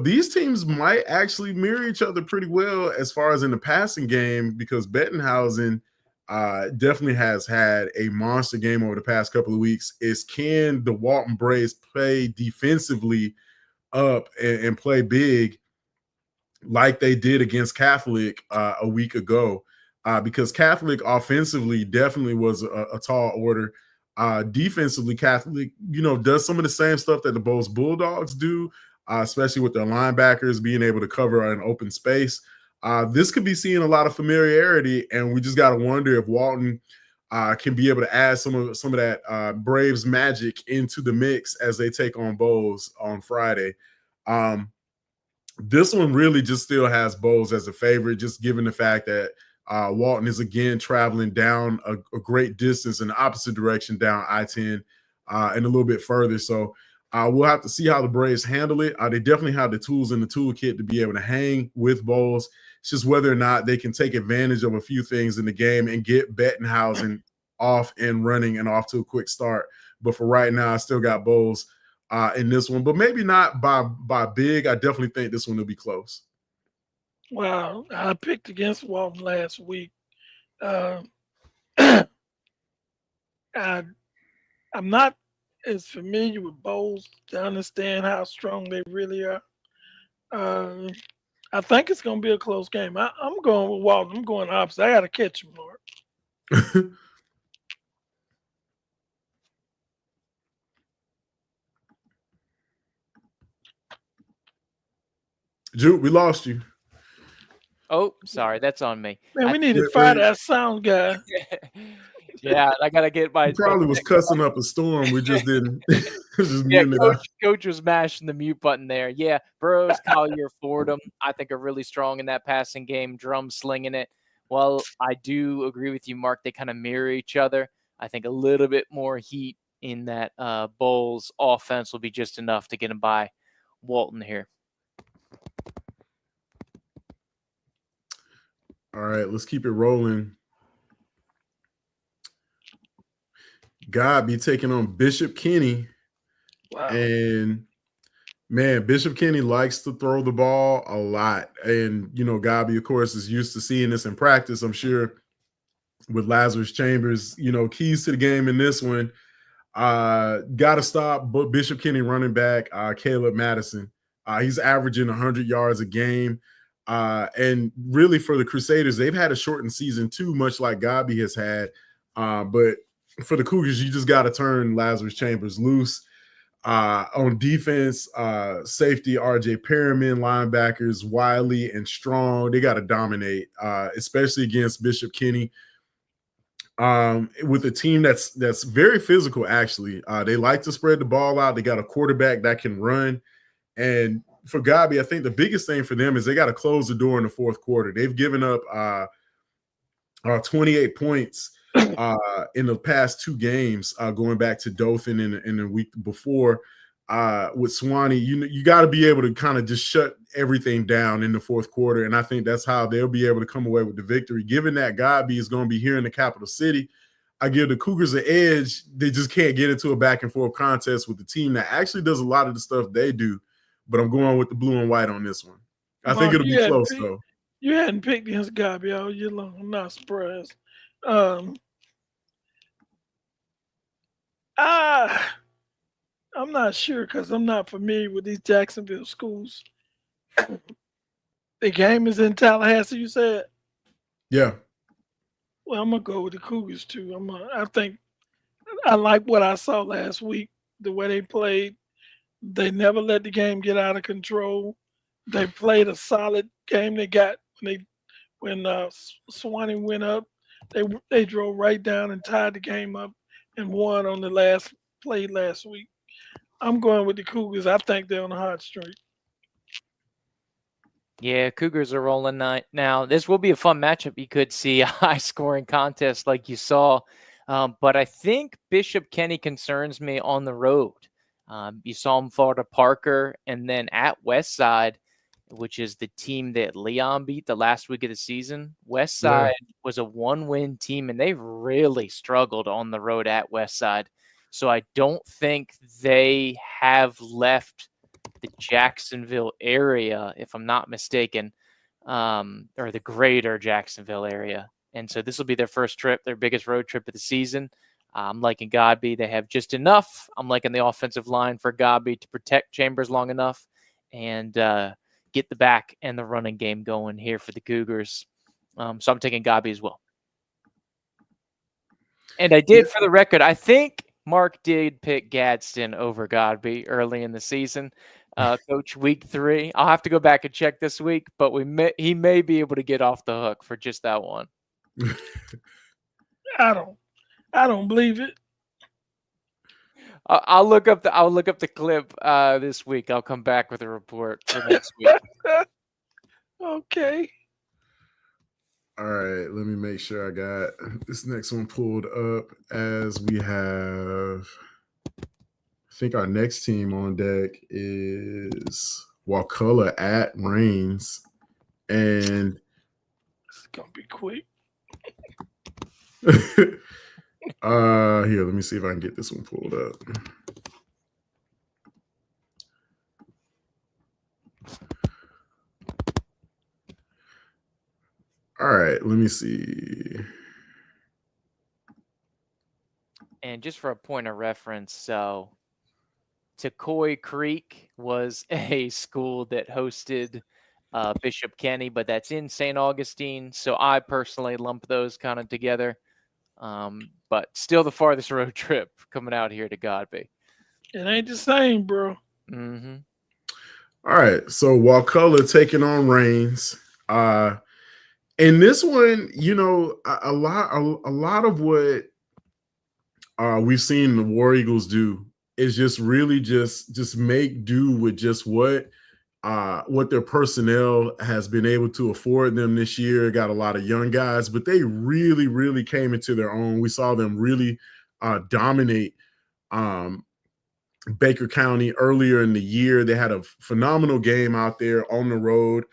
these teams might actually mirror each other pretty well as far as in the passing game, because Bettenhausen definitely has had a monster game over the past couple of weeks. Can the Walton Braves play defensively up and play big like they did against Catholic a week ago? Because Catholic offensively definitely was a tall order. Defensively, Catholic, does some of the same stuff that the Bowles Bulldogs do, especially with their linebackers being able to cover an open space. This could be seeing a lot of familiarity, and we just got to wonder if Walton can be able to add some of that Braves magic into the mix as they take on Bowles on Friday. This one really just still has Bowles as a favorite, just given the fact that Walton is again traveling down a great distance in the opposite direction down I-10 and a little bit further. So we'll have to see how the Braves handle it. They definitely have the tools in the toolkit to be able to hang with Bowles. It's just whether or not they can take advantage of a few things in the game and get Bettenhausen off and running and off to a quick start. But for right now, I still got Bowles in this one, but maybe not by big. I definitely think this one will be close. Wow, I picked against Walton last week. Uh, I'm not as familiar with Bowles to understand how strong they really are. I think it's going to be a close game. I'm going with Walton. I'm going opposite. I got to catch him, Mark. Jude, we lost you. Oh, sorry, that's on me. Man, we need to fire that sound guy. Yeah, I gotta get my. He probably was cussing up a storm. We just didn't. Just Yeah, coach was mashing the mute button there. Yeah, Burrows, Collier, Fordham, I think are really strong in that passing game. Drum slinging it. Well, I do agree with you, Mark. They kind of mirror each other. I think a little bit more heat in that Bowles offense will be just enough to get him by Walton here. All right, let's keep it rolling. God be taking on Bishop Kenny. Wow. And man, Bishop Kenny likes to throw the ball a lot. And, you know, Gabi, of course, is used to seeing this in practice, I'm sure, with Lazarus Chambers. You know, keys to the game in this one. Got to stop Bishop Kenny running back, Caleb Madison. He's averaging 100 yards a game. And really for the Crusaders, they've had a shortened season too, much like Gabi has had. But for the Cougars, you just got to turn Lazarus Chambers loose. On defense, safety RJ Perriman, linebackers Wiley and Strong, they got to dominate, especially against Bishop Kenny. With a team that's very physical, actually. They like to spread the ball out. They got a quarterback that can run. And for Gabi, I think the biggest thing for them is they got to close the door in the fourth quarter. They've given up 28 points in the past two games, going back to Dothan in the week before. With Sewanee, you got to be able to kind of just shut everything down in the fourth quarter, and I think that's how they'll be able to come away with the victory. Given that Gabi is going to be here in the capital city, I give the Cougars an edge. They just can't get into a back and forth contest with the team that actually does a lot of the stuff they do, but I'm going with the blue and white on this one. I think it'll be close, though. You hadn't picked against Gabi all year long. I'm not surprised. I'm not sure because I'm not familiar with these Jacksonville schools. The game is in Tallahassee, you said? Yeah. Well, I'm going to go with the Cougars, too. I think I like what I saw last week, the way they played. They never let the game get out of control. They played a solid game. They got when Sewanee went up, they drove right down and tied the game up and won on the last play last week. I'm going with the Cougars. I think they're on a hot streak. Yeah, Cougars are rolling now. This will be a fun matchup. You could see a high-scoring contest like you saw. But I think Bishop Kenny concerns me on the road. You saw him fall to Parker, and then at Westside, which is the team that Leon beat the last week of the season. Westside was a one-win team, and they really struggled on the road at Westside. So I don't think they have left the Jacksonville area, if I'm not mistaken, or the greater Jacksonville area. And so this will be their first trip, their biggest road trip of the season. I'm liking Gabi. They have just enough. I'm liking the offensive line for Gabi to protect Chambers long enough and get the back and the running game going here for the Cougars. So I'm taking Gabi as well. And I did, for the record, I think Mark did pick Gadsden over Gabi early in the season. Coach, week 3. I'll have to go back and check this week, but he may be able to get off the hook for just that one. I don't believe it. I'll look up the clip this week. I'll come back with a report for next week. Okay. All right, let me make sure I got this next one pulled up as we have. I think our next team on deck is Wakulla at Reigns. And It's gonna be quick. here, let me see if I can get this one pulled up. All right, let me see. And just for a point of reference, so Takoi Creek was a school that hosted Bishop Kenny, but that's in St. Augustine. So I personally lump those kind of together. But still the farthest road trip coming out here to Godby. It ain't the same, bro. Mm-hmm. All right, so Wakulla taking on Reigns. In this one, you know, a lot of what we've seen the War Eagles do is just really just make do with just what their personnel has been able to afford them this year. Got a lot of young guys, but they really came into their own. We saw them really dominate Baker County earlier in the year. They had a phenomenal game out there on the road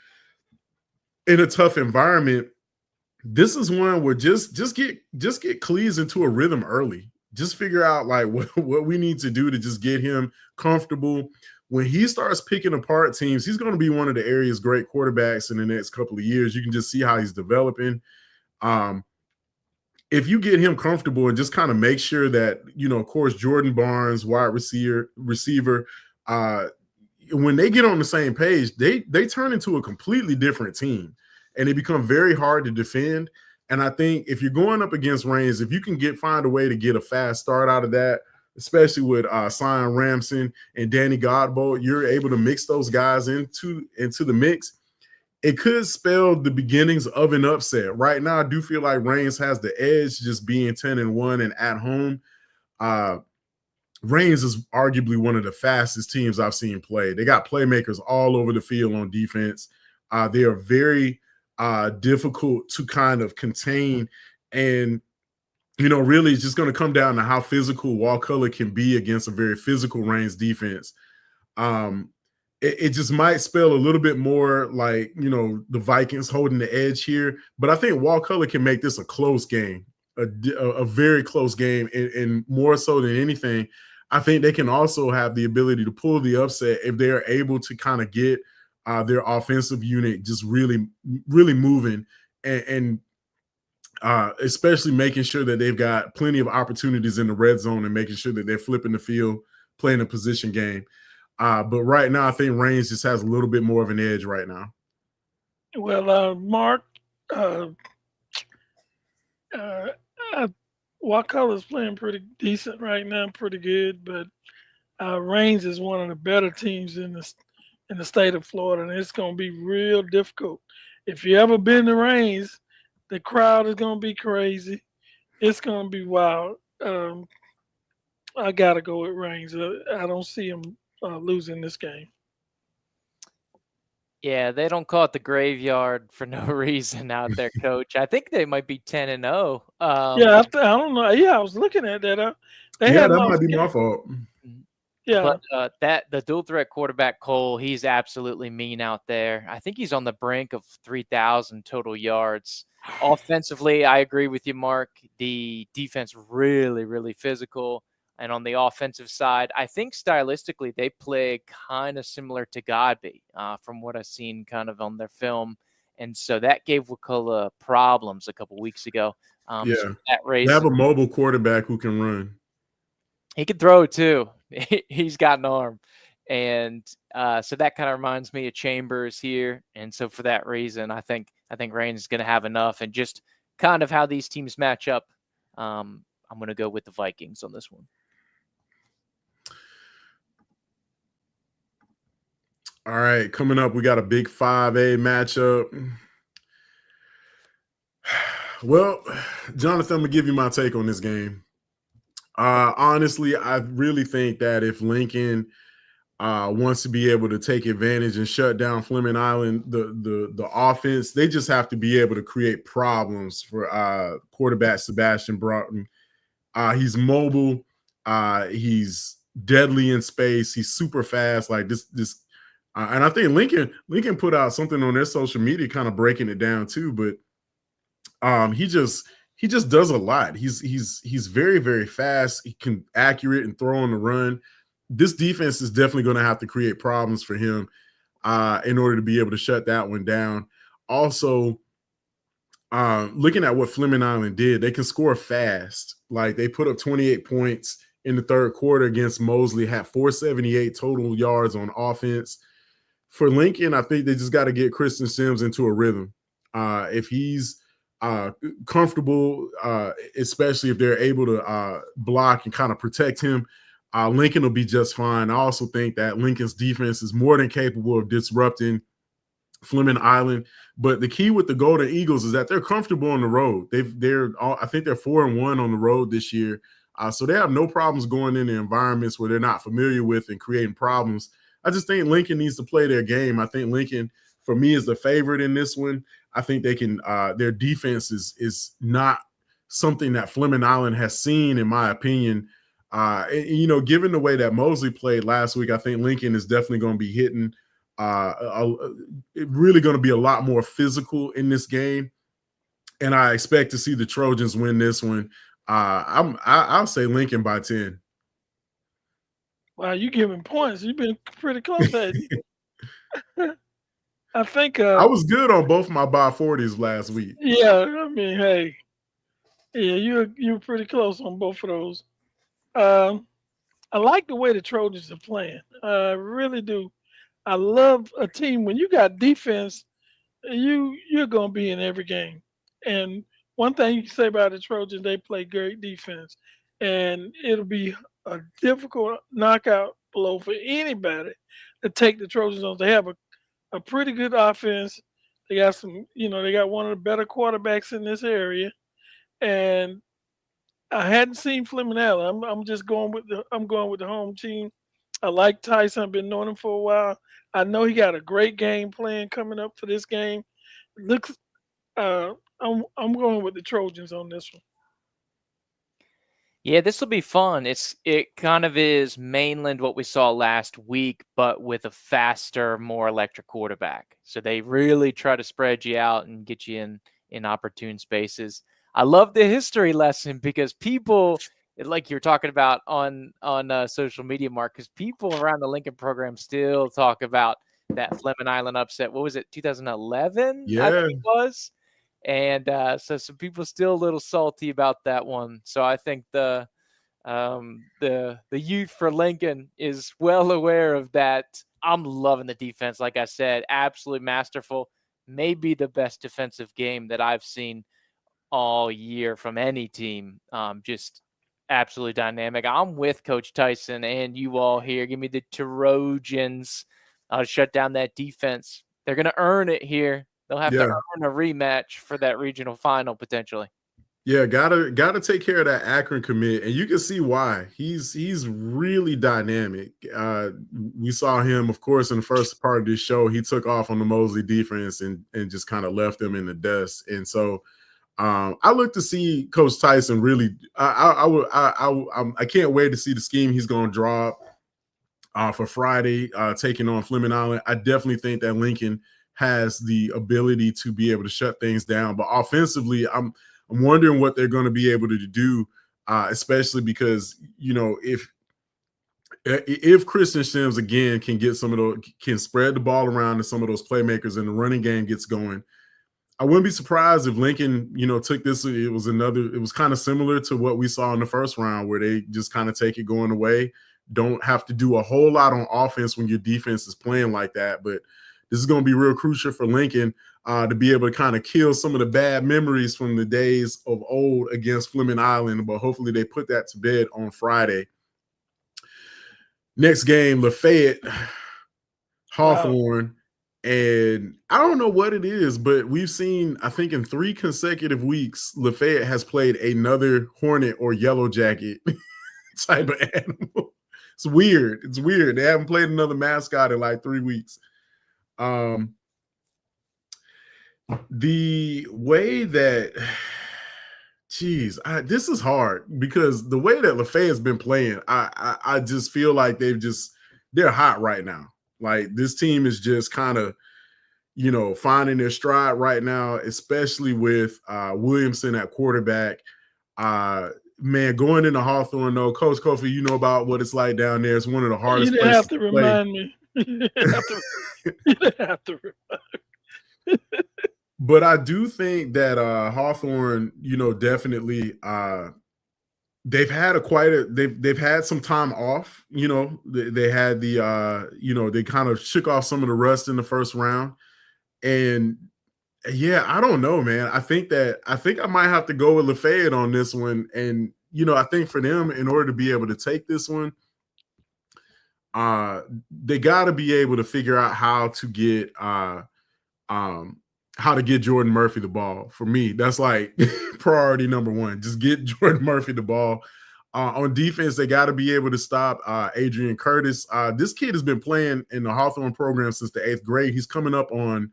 in a tough environment. This is one where just get Cleese into a rhythm early. Just figure out like what we need to do to just get him comfortable. When he starts picking apart teams, he's going to be one of the area's great quarterbacks in the next couple of years. You can just see how he's developing. If you get him comfortable and just kind of make sure that, you know, of course, Jordan Barnes, wide receiver, when they get on the same page, they turn into a completely different team, and they become very hard to defend. And I think if you're going up against Reigns, if you can find a way to get a fast start out of that, especially with Sion Ramson and Danny Godbolt, you're able to mix those guys into the mix. It could spell the beginnings of an upset. Right now, I do feel like Reigns has the edge, just being 10-1 and at home. Reigns is arguably one of the fastest teams I've seen play. They got playmakers all over the field on defense. They are very difficult to kind of contain. And, you know, really it's just going to come down to how physical Wakulla can be against a very physical Reigns defense. It just might spell a little bit more like, you know, the Vikings holding the edge here. But I think Wakulla can make this a close game, a very close game. And more so than anything, I think they can also have the ability to pull the upset if they're able to kind of get their offensive unit just really moving and especially making sure that they've got plenty of opportunities in the red zone and making sure that they're flipping the field, playing a position game. But right now, I think Reigns just has a little bit more of an edge right now. Well, Mark, Wakulla's playing pretty decent right now, pretty good. But Reigns is one of the better teams in the state of Florida, and it's going to be real difficult. If you ever been to Reigns, the crowd is going to be crazy. It's going to be wild. I got to go with Reigns. I don't see him losing this game. Yeah, they don't call it the graveyard for no reason out there, Coach. I think they might be 10-0. Yeah, I don't know. Yeah, I was looking at that. That might be my fault. Yeah, but the dual threat quarterback Cole, he's absolutely mean out there. I think he's on the brink of 3,000 total yards. Offensively, I agree with you, Mark. The defense really physical. And on the offensive side, I think stylistically they play kind of similar to Godby from what I've seen kind of on their film. And so that gave Wakulla problems a couple weeks ago. Yeah, so that they have a mobile quarterback who can run. He can throw too. He's got an arm. And so that kind of reminds me of Chambers here. And so for that reason, I think Reigns is going to have enough. And just kind of how these teams match up, I'm going to go with the Vikings on this one. All right, coming up, we got a big 5A matchup. Well, Jonathan, I'm going to give you my take on this game. Honestly, I really think that if Lincoln wants to be able to take advantage and shut down Fleming Island. The offense, they just have to be able to create problems for quarterback Sebastian Broughton. He's mobile. He's deadly in space. He's super fast. Like this, and I think Lincoln put out something on their social media, kind of breaking it down too. But he just does a lot. He's very, very fast. He can accurate and throw on the run. This defense is definitely going to have to create problems for him in order to be able to shut that one down. Also, looking at what Fleming Island did, they can score fast. Like they put up 28 points in the third quarter against Mosley, had 478 total yards on offense. For Lincoln, I think they just got to get Christian Sims into a rhythm. If he's comfortable, especially if they're able to block and kind of protect him, Lincoln will be just fine. I also think that Lincoln's defense is more than capable of disrupting Fleming Island. But the key with the Golden Eagles is that they're comfortable on the road. I think they're 4-1 on the road this year. So they have no problems going into environments where they're not familiar with and creating problems. I just think Lincoln needs to play their game. I think Lincoln, for me, is the favorite in this one. I think they can. Their defense is not something that Fleming Island has seen, in my opinion. Given the way that Mosley played last week, I think Lincoln is definitely going to be hitting. Really going to be a lot more physical in this game, and I expect to see the Trojans win this one. I'll say Lincoln by 10. Wow, you giving points. You've been pretty close, hadn't you? I think I was good on both my by 40s last week. Yeah, I mean, hey, yeah, you're pretty close on both of those. I like the way the Trojans are playing. I really do. I love a team when you got defense. You're gonna be in every game. And one thing you can say about the Trojans, they play great defense, and it'll be a difficult knockout blow for anybody to take the Trojans on. They have a pretty good offense. They got they got one of the better quarterbacks in this area, and I hadn't seen Fleming Allen. I'm just going with the home team. I like Tyson. I've been knowing him for a while. I know he got a great game plan coming up for this game. Looks, I'm going with the Trojans on this one. Yeah, this will be fun. It kind of is mainland what we saw last week, but with a faster, more electric quarterback. So they really try to spread you out and get you in opportune spaces. I love the history lesson because people, like you're talking about on social media, Mark, because people around the Lincoln program still talk about that Fleming Island upset. What was it, 2011? Yeah. I think it was. And so some people still a little salty about that one. So I think the youth for Lincoln is well aware of that. I'm loving the defense. Like I said, absolutely masterful. Maybe the best defensive game that I've seen all year from any team. Just absolutely dynamic. I'm with Coach Tyson and you all here. Give me the Trojans. I'll shut down that defense. They're going to earn it here. They'll have to earn a rematch for that regional final potentially. Yeah, gotta take care of that Akron commit, and you can see why. He's really dynamic. We saw him, of course, in the first part of this show. He took off on the Mosley defense and just kind of left them in the dust. And so I look to see Coach Tyson really. I can't wait to see the scheme he's going to draw up for Friday, taking on Fleming Island. I definitely think that Lincoln has the ability to be able to shut things down. But offensively, I'm wondering what they're going to be able to do, especially because, if Christian Sims again can get can spread the ball around to some of those playmakers and the running game gets going, I wouldn't be surprised if Lincoln, took this. It was kind of similar to what we saw in the first round where they just kind of take it going away. Don't have to do a whole lot on offense when your defense is playing like that. But this is going to be real crucial for Lincoln to be able to kind of kill some of the bad memories from the days of old against Fleming Island. But hopefully they put that to bed on Friday. Next game, Lafayette, Hawthorne. Wow. And I don't know what it is, but we've seen, I think in 3 consecutive weeks, Lafayette has played another Hornet or Yellow Jacket type of animal. It's weird. It's weird. They haven't played another mascot in like 3 weeks. The way that, geez, this is hard because the way that LaFay has been playing, I just feel like they're hot right now. Like this team is just kind of, finding their stride right now, especially with Williamson at quarterback. Man, going into Hawthorne, though, Coach Kofi, you know about what it's like down there. It's one of the hardest You didn't places have to to play. remind me. You didn't have to remind me. But I do think that Hawthorne, definitely they've had they've had some time off. They had they kind of shook off some of the rust in the first round. And yeah, I don't know, man. I think I might have to go with Lafayette on this one. And I think for them, in order to be able to take this one, they got to be able to figure out how to get Jordan Murphy the ball. For me, that's like priority number one. Just get Jordan Murphy the ball. On defense, they got to be able to stop Adrian Curtis. This kid has been playing in the Hawthorne program since the 8th grade. He's coming up on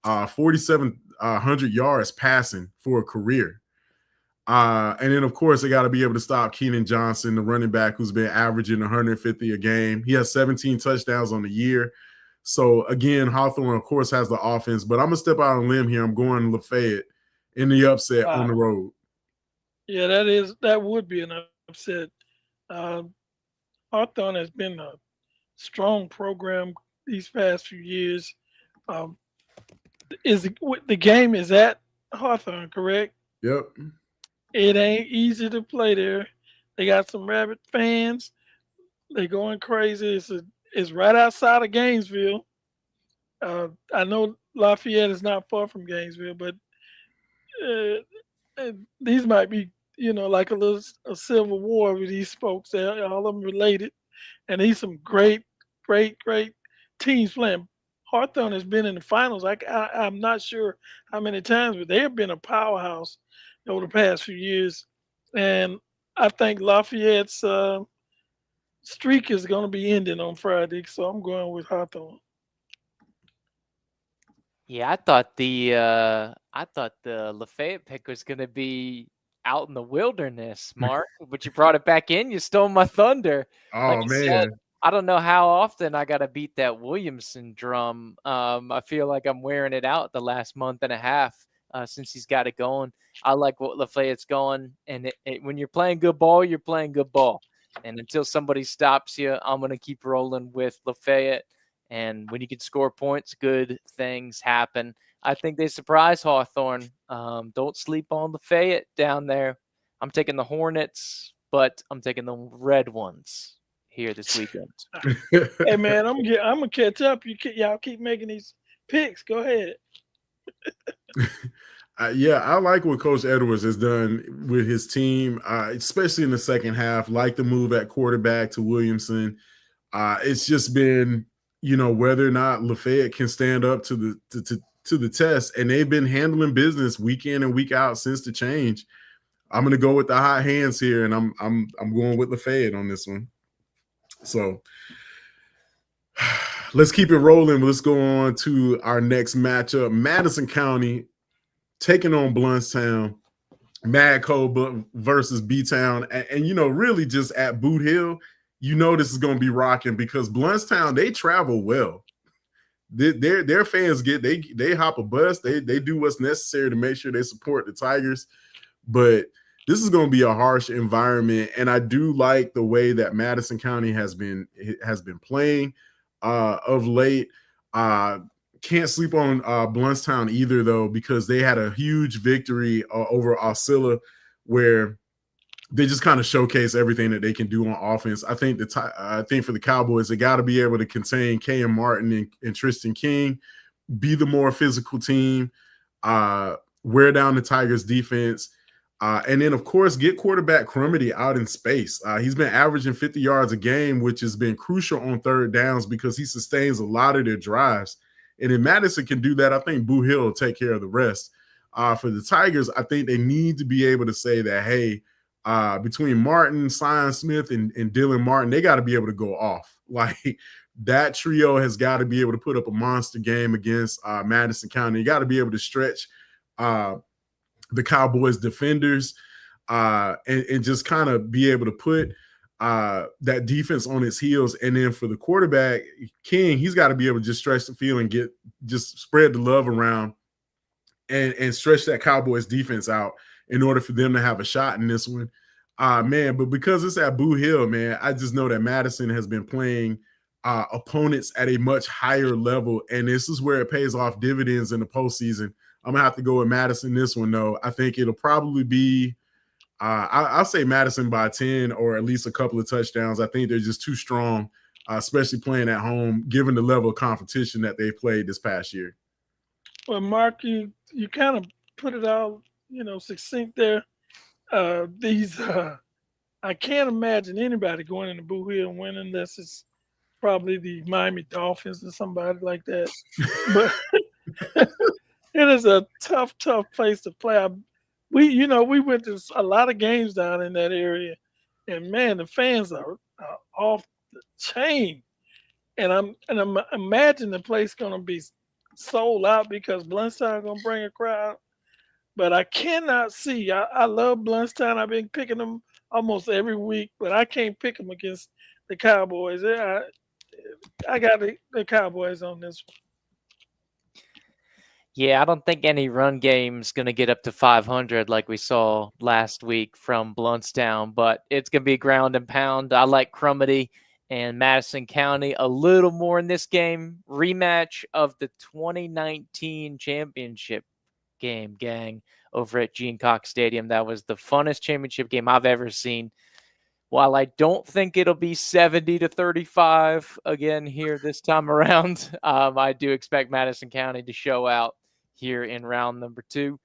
4,700 yards passing for a career. And then, of course, they got to be able to stop Keenan Johnson, the running back who's been averaging 150 a game. He has 17 touchdowns on the year. So, again, Hawthorne, of course, has the offense. But I'm going to step out on a limb here. I'm going Lafayette in the upset on the road. Yeah, that would be an upset. Hawthorne has been a strong program these past few years. The game is at Hawthorne, correct? Yep. It ain't easy to play there. They got some rabid fans. They're going crazy. It's right outside of Gainesville. I know Lafayette is not far from Gainesville, but these might be, like a civil war with these folks. They're all of them related, and these some great teams playing. Hawthorne has been in the finals. I'm not sure how many times, but they have been a powerhouse over the past few years. And I think Lafayette's streak is going to be ending on Friday, so I'm going with Hawthorne. Yeah, I thought the Lafayette pick was going to be out in the wilderness, Mark, but you brought it back in. You stole my thunder. Oh, like man. Said, I don't know how often I got to beat that Williamson drum. I feel like I'm wearing it out the last month and a half since he's got it going. I like what Lafayette's going. And when you're playing good ball, you're playing good ball. And until somebody stops you, I'm going to keep rolling with Lafayette. And when you can score points, good things happen. I think they surprise Hawthorne. Don't sleep on Lafayette down there. I'm taking the Hornets, but I'm taking the red ones here this weekend. Hey man, I'm gonna catch up. Y'all keep making these picks. Go ahead. Yeah, I like what Coach Edwards has done with his team, especially in the second half. Like the move at quarterback to Williamson. It's just been, whether or not Lafayette can stand up to the test, and they've been handling business week in and week out since the change. I'm going to go with the hot hands here, and I'm going with Lafayette on this one. So let's keep it rolling. Let's go on to our next matchup. Madison County taking on Blountstown. Madco versus B-Town. And really just at Boot Hill, this is going to be rocking because Blountstown, they travel well. Their fans they hop a bus. They do what's necessary to make sure they support the Tigers. But this is going to be a harsh environment, and I do like the way that Madison County has been playing of late. Can't sleep on Blountstown either, though, because they had a huge victory over Osceola, where they just kind of showcase everything that they can do on offense. I think for the Cowboys, they got to be able to contain K.M. Martin and Tristan King, be the more physical team, wear down the Tigers' defense. And then, of course, get quarterback Crumity out in space. He's been averaging 50 yards a game, which has been crucial on third downs because he sustains a lot of their drives. And if Madison can do that, I think Boo Hill will take care of the rest. For the Tigers, I think they need to be able to say that, hey, between Martin, Sion Smith, and Dylan Martin, they got to be able to go off. Like that trio has got to be able to put up a monster game against Madison County. You got to be able to stretch the Cowboys defenders and just kind of be able to put that defense on its heels. And then for the quarterback, King, he's got to be able to just stretch the field and just spread the love around and stretch that Cowboys defense out in order for them to have a shot in this one. Man, but because it's at Boo Hill, man, I just know that Madison has been playing opponents at a much higher level, and this is where it pays off dividends in the postseason. I'm going to have to go with Madison this one, though. I think it'll probably be I'll say Madison by 10 or at least a couple of touchdowns. I think they're just too strong, especially playing at home, given the level of competition that they played this past year. Well, Mark, you kind of put it all, succinct there. I can't imagine anybody going into Boo Hill and winning this. It's probably the Miami Dolphins or somebody like that. But it is a tough place to play. We went to a lot of games down in that area, and man, the fans are off the chain. And I'm imagine the place gonna be sold out because Bluntstown gonna bring a crowd. But I cannot see. I love Bluntstown. I've been picking them almost every week, but I can't pick them against the Cowboys. I got the Cowboys on this one. Yeah, I don't think any run game's going to get up to 500 like we saw last week from Bluntstown, but it's going to be ground and pound. I like Crumity and Madison County a little more in this game. Rematch of the 2019 championship game, gang, over at Gene Cox Stadium. That was the funnest championship game I've ever seen. While I don't think it'll be 70-35 again here this time around, I do expect Madison County to show out here in round number 2,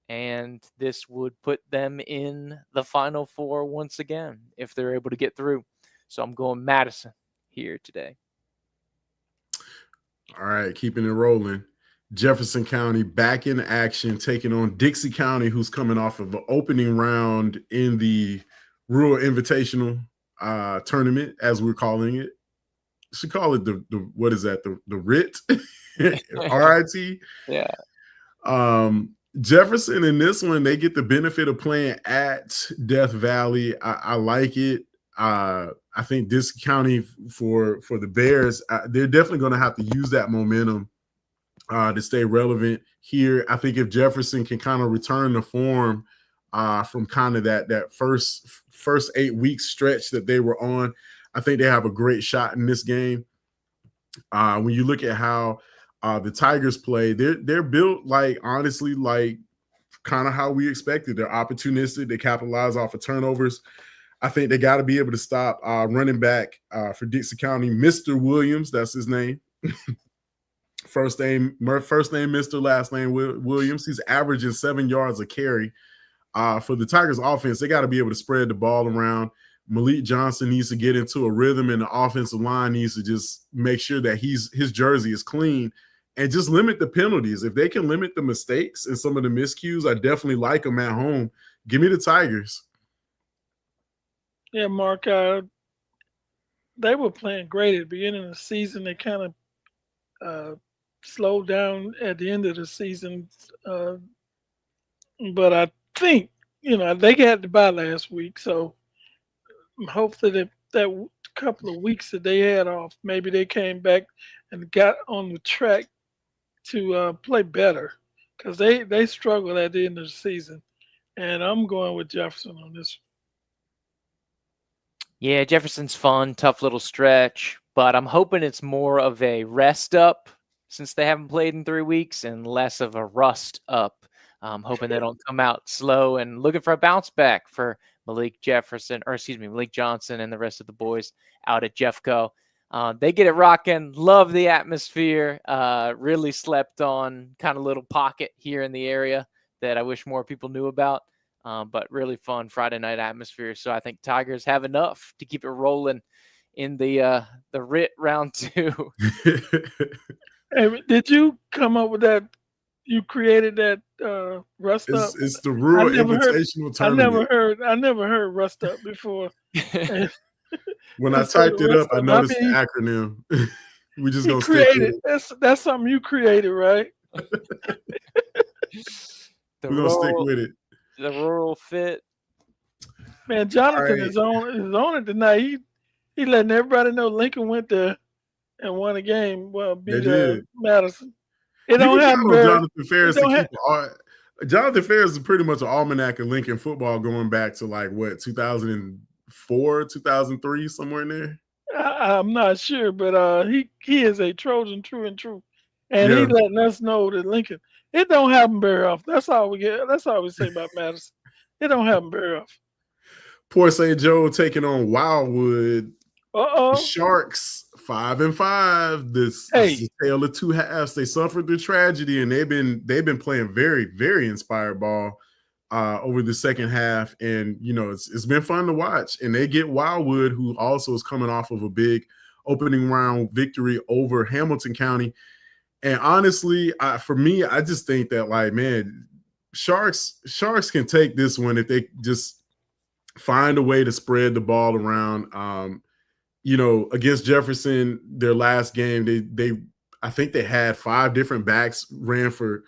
and this would put them in the Final Four once again if they're able to get through. So I'm going Madison here today. All right, keeping it rolling. Jefferson County back in action, taking on Dixie County, who's coming off of an opening round in the Rural Invitational tournament, as we're calling it. Should call it the what is that? The RIT, RIT. Yeah. Jefferson in this one, they get the benefit of playing at Death Valley. I like it. I think this county for the Bears, they're definitely going to have to use that momentum to stay relevant here. I think if Jefferson can kind of return to form from kind of that first 8 week stretch that they were on, I think they have a great shot in this game. When you look at how the Tigers play, they're built honestly kind of how we expected. They're opportunistic. They capitalize off of turnovers. I think they got to be able to stop running back for Dixie County, Mr. Williams. That's his name. First name Mr. Last name Williams. He's averaging 7 yards a carry. For the Tigers offense, they got to be able to spread the ball around. Malik Johnson needs to get into a rhythm, and the offensive line needs to just make sure that his jersey is clean and just limit the penalties. If they can limit the mistakes and some of the miscues, I definitely like them at home. Give me the Tigers. Yeah, Mark, they were playing great at the beginning of the season. They kind of slowed down at the end of the season. But I think, they had to buy last week. So hopefully that couple of weeks that they had off, maybe they came back and got on the track to play better because they struggled at the end of the season. And I'm going with Jefferson on this. Yeah, Jefferson's fun, tough little stretch, but I'm hoping it's more of a rest up since they haven't played in 3 weeks and less of a rust up. I'm hoping they don't come out slow and looking for a bounce back for Malik Johnson and the rest of the boys out at Jeffco. They get it rocking. Love the atmosphere. Really slept on kind of little pocket here in the area that I wish more people knew about. But really fun Friday night atmosphere. So I think Tigers have enough to keep it rolling in the RIT round 2. Hey, did you come up with that, you created that rust up. It's the I Rural never heard. Invitational Tournament. I never heard rust up before. And When I instead typed of it up, rust I up, I noticed the mean, acronym. We just he gonna stick with created. it. That's something you created, right? The We're gonna stick rural, with it. the rural fit. Man, All Jonathan right. is on it tonight. He letting everybody know Lincoln went there and won a game. Well, They beat did. Madison. It You don't can happen count on very. Jonathan It Ferris to don't keep have. Jonathan Ferris is pretty much an almanac of Lincoln football going back to like what 2004, 2003, somewhere in there. I'm not sure, but he is a Trojan true and true, and he Yeah. letting us know that Lincoln. It don't happen very often. That's all we get. That's all we say about Madison. It don't happen very often. Port St. Joe taking on Wildwood. Uh The oh. Sharks 5-5. This is Hey, a tale of two halves. They suffered the tragedy, and they've been playing very, very inspired ball over the second half. And it's been fun to watch. And they get Wildwood, who also is coming off of a big opening round victory over Hamilton County. And honestly, for me, I just think that like, man, Sharks can take this one if they just find a way to spread the ball around. Against Jefferson, their last game, they I think they had 5 different backs ran for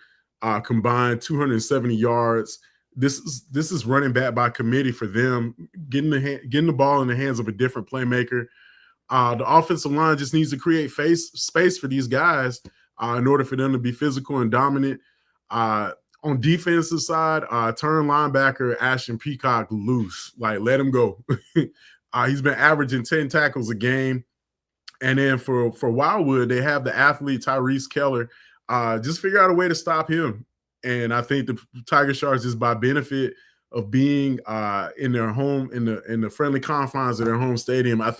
combined 270 yards. This is running back by committee for them, getting the ball in the hands of a different playmaker. The offensive line just needs to create space for these guys in order for them to be physical and dominant. On defensive side, turn linebacker Ashton Peacock loose. Like, let him go. He's been averaging 10 tackles a game. And then for Wildwood, they have the athlete Tyrese Keller. Just figure out a way to stop him. And I think the Tiger Sharks, just by benefit of being in their home, in the friendly confines of their home stadium, I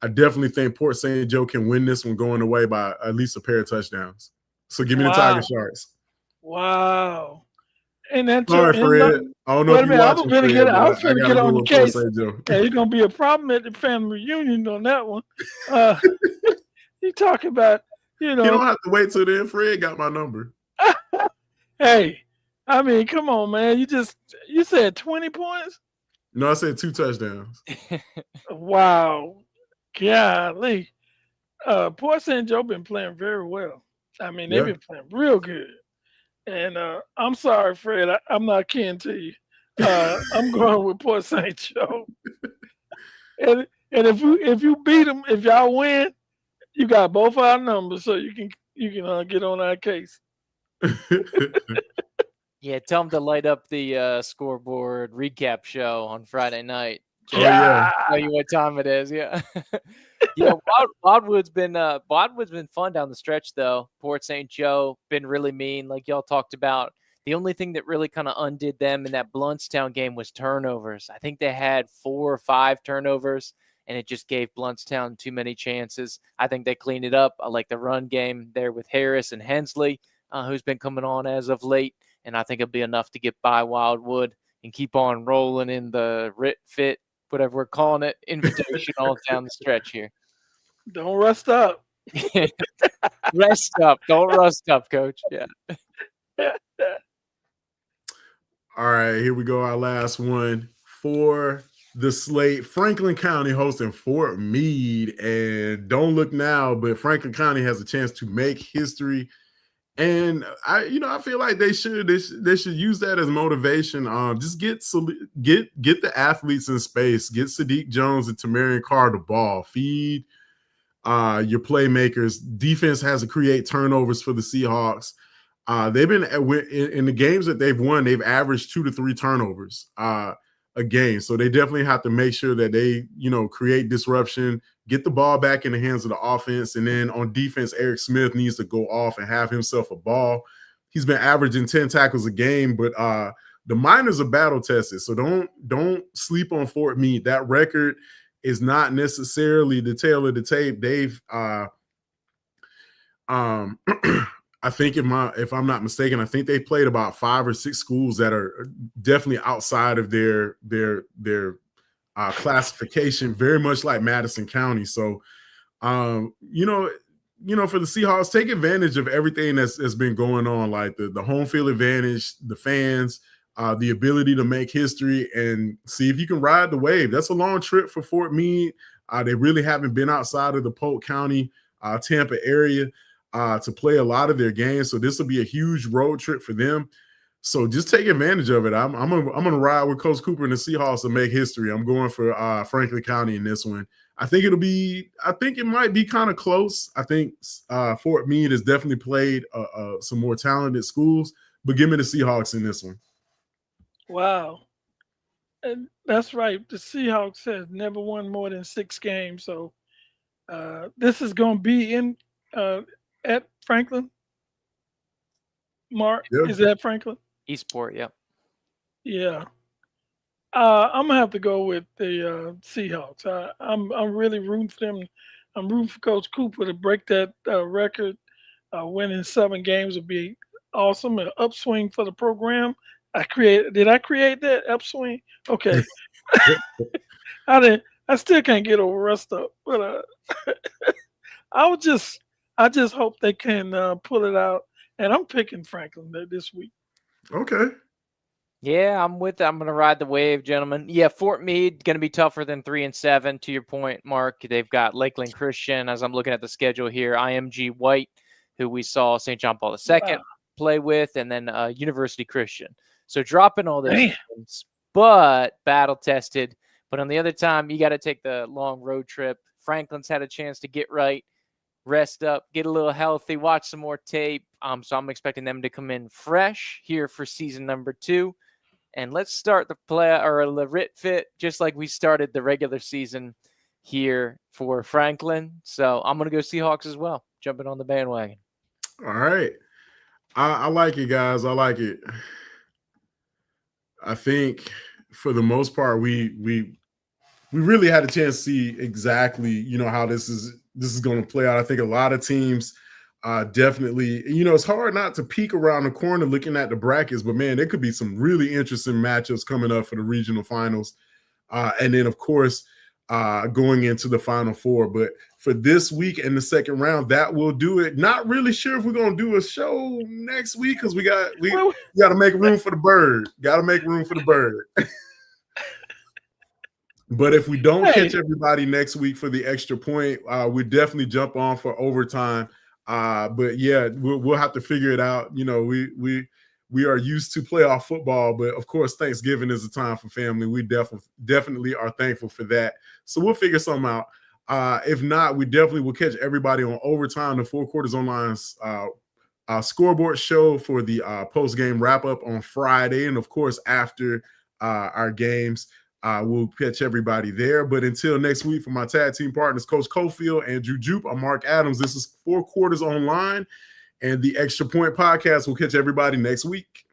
definitely think Port St. Joe can win this one going away by at least a pair of touchdowns. So give me the Tiger wow, Sharks. wow. And that's Sorry, Fred. I don't know wait if a you're minute. watching, Fred, I but was I finna got to get go on your with Port case. St. Joe. Yeah, it's gonna be a problem at the family reunion on that one. You talk about, You don't have to wait till then. Fred got my number. Hey, I mean, come on, man. You said 20 points? No, I said 2 touchdowns. Wow. Golly. Port St. Joe been playing very well. I mean, they've Yeah. been playing real good. And I'm sorry, Fred. I'm not kin to you. I'm going with Port St. Joe. And if you beat them, if y'all win, you got both our numbers, so you can get on our case. Yeah, tell them to light up the scoreboard recap show on Friday night. Oh, yeah. Tell you what time it is. Yeah. Yeah, Wildwood's been fun down the stretch though. Port St. Joe been really mean, like y'all talked about. The only thing that really kind of undid them in that Bluntstown game was turnovers. I think they had 4 or 5 turnovers, and it just gave Bluntstown too many chances. I think they cleaned it up. I like the run game there with Harris and Hensley, who's been coming on as of late, and I think it'll be enough to get by Wildwood and keep on rolling in the fit, whatever we're calling it, invitation all down the stretch here. Don't rust up. Rest up. Don't rust up, Coach. Yeah. All right, here we go. Our last one for the slate. Franklin County hosting Fort Meade. And don't look now, but Franklin County has a chance to make history. And I feel like they should use that as motivation. Just get the athletes in space. Get Sadiq Jones and Tamarian Carr the ball. Feed your playmakers. Defense has to create turnovers for the Seahawks. They've been in the games that they've won. They've averaged 2 to 3 turnovers a game. So they definitely have to make sure that they create disruption, get the ball back in the hands of the offense, and then on defense, Eric Smith needs to go off and have himself a ball. He's been averaging 10 tackles a game, but the minors are battle tested. So don't sleep on Fort Meade. That record is not necessarily the tail of the tape. They've I think if I'm not mistaken, I think they played about 5 or 6 schools that are definitely outside of their classification, very much like Madison County. So, for the Seahawks, take advantage of everything that's been going on, like the home field advantage, the fans, the ability to make history, and see if you can ride the wave. That's a long trip for Fort Meade. They really haven't been outside of the Polk County, Tampa area to play a lot of their games. So this will be a huge road trip for them. So just take advantage of it. I'm gonna ride with Coach Cooper and the Seahawks to make history. I'm going for Franklin County in this one. I think it might be kind of close. I think Fort Meade has definitely played some more talented schools, but give me the Seahawks in this one. Wow. And that's right. The Seahawks have never won more than 6 games. So this is going to be in at Franklin. Mark, Yep. is that Franklin? Eastport, yep. Yeah. I'm gonna have to go with the Seahawks. I'm really rooting for them. I'm rooting for Coach Cooper to break that record. Winning 7 games would be awesome. An upswing for the program. Did I create that upswing? Okay. I still can't get over rust up, but I just hope they can pull it out. And I'm picking Franklin this week. Okay. Yeah, I'm with it. I'm going to ride the wave, gentlemen. Yeah, Fort Meade going to be tougher than 3 and 7. To your point, Mark, they've got Lakeland Christian. As I'm looking at the schedule here, IMG White, who we saw St. John Paul II play with, and then University Christian. So dropping all those things, but battle tested. But on the other time, you got to take the long road trip. Franklin's had a chance to get right, rest up, get a little healthy, watch some more tape. So I'm expecting them to come in fresh here for season number 2. And let's start the Rit Fit just like we started the regular season here for Franklin. So I'm going to go Seahawks as well, jumping on the bandwagon. All right. I like it, guys. I like it. I think for the most part, we really had a chance to see exactly, how this is going to play out. I think a lot of teams definitely, it's hard not to peek around the corner looking at the brackets, but man, there could be some really interesting matchups coming up for the regional finals. And then, of course, going into the Final Four. But for this week and the second round, that will do it. Not really sure if we're going to do a show next week because we got to make room for the bird. Got to make room for the bird. But if we don't catch everybody next week for the extra point, we definitely jump on for overtime. But yeah, we'll have to figure it out. We are used to playoff football, but of course, Thanksgiving is a time for family. We definitely are thankful for that. So we'll figure something out. If not, we definitely will catch everybody on overtime, the 4 Quarters Online's scoreboard show for the post-game wrap-up on Friday. And of course, after our games, we'll catch everybody there. But until next week, for my tag team partners, Coach Cofield and Drew Jupe, I'm Mark Adams. This is 4 Quarters Online and the Extra Point Podcast. We'll catch everybody next week.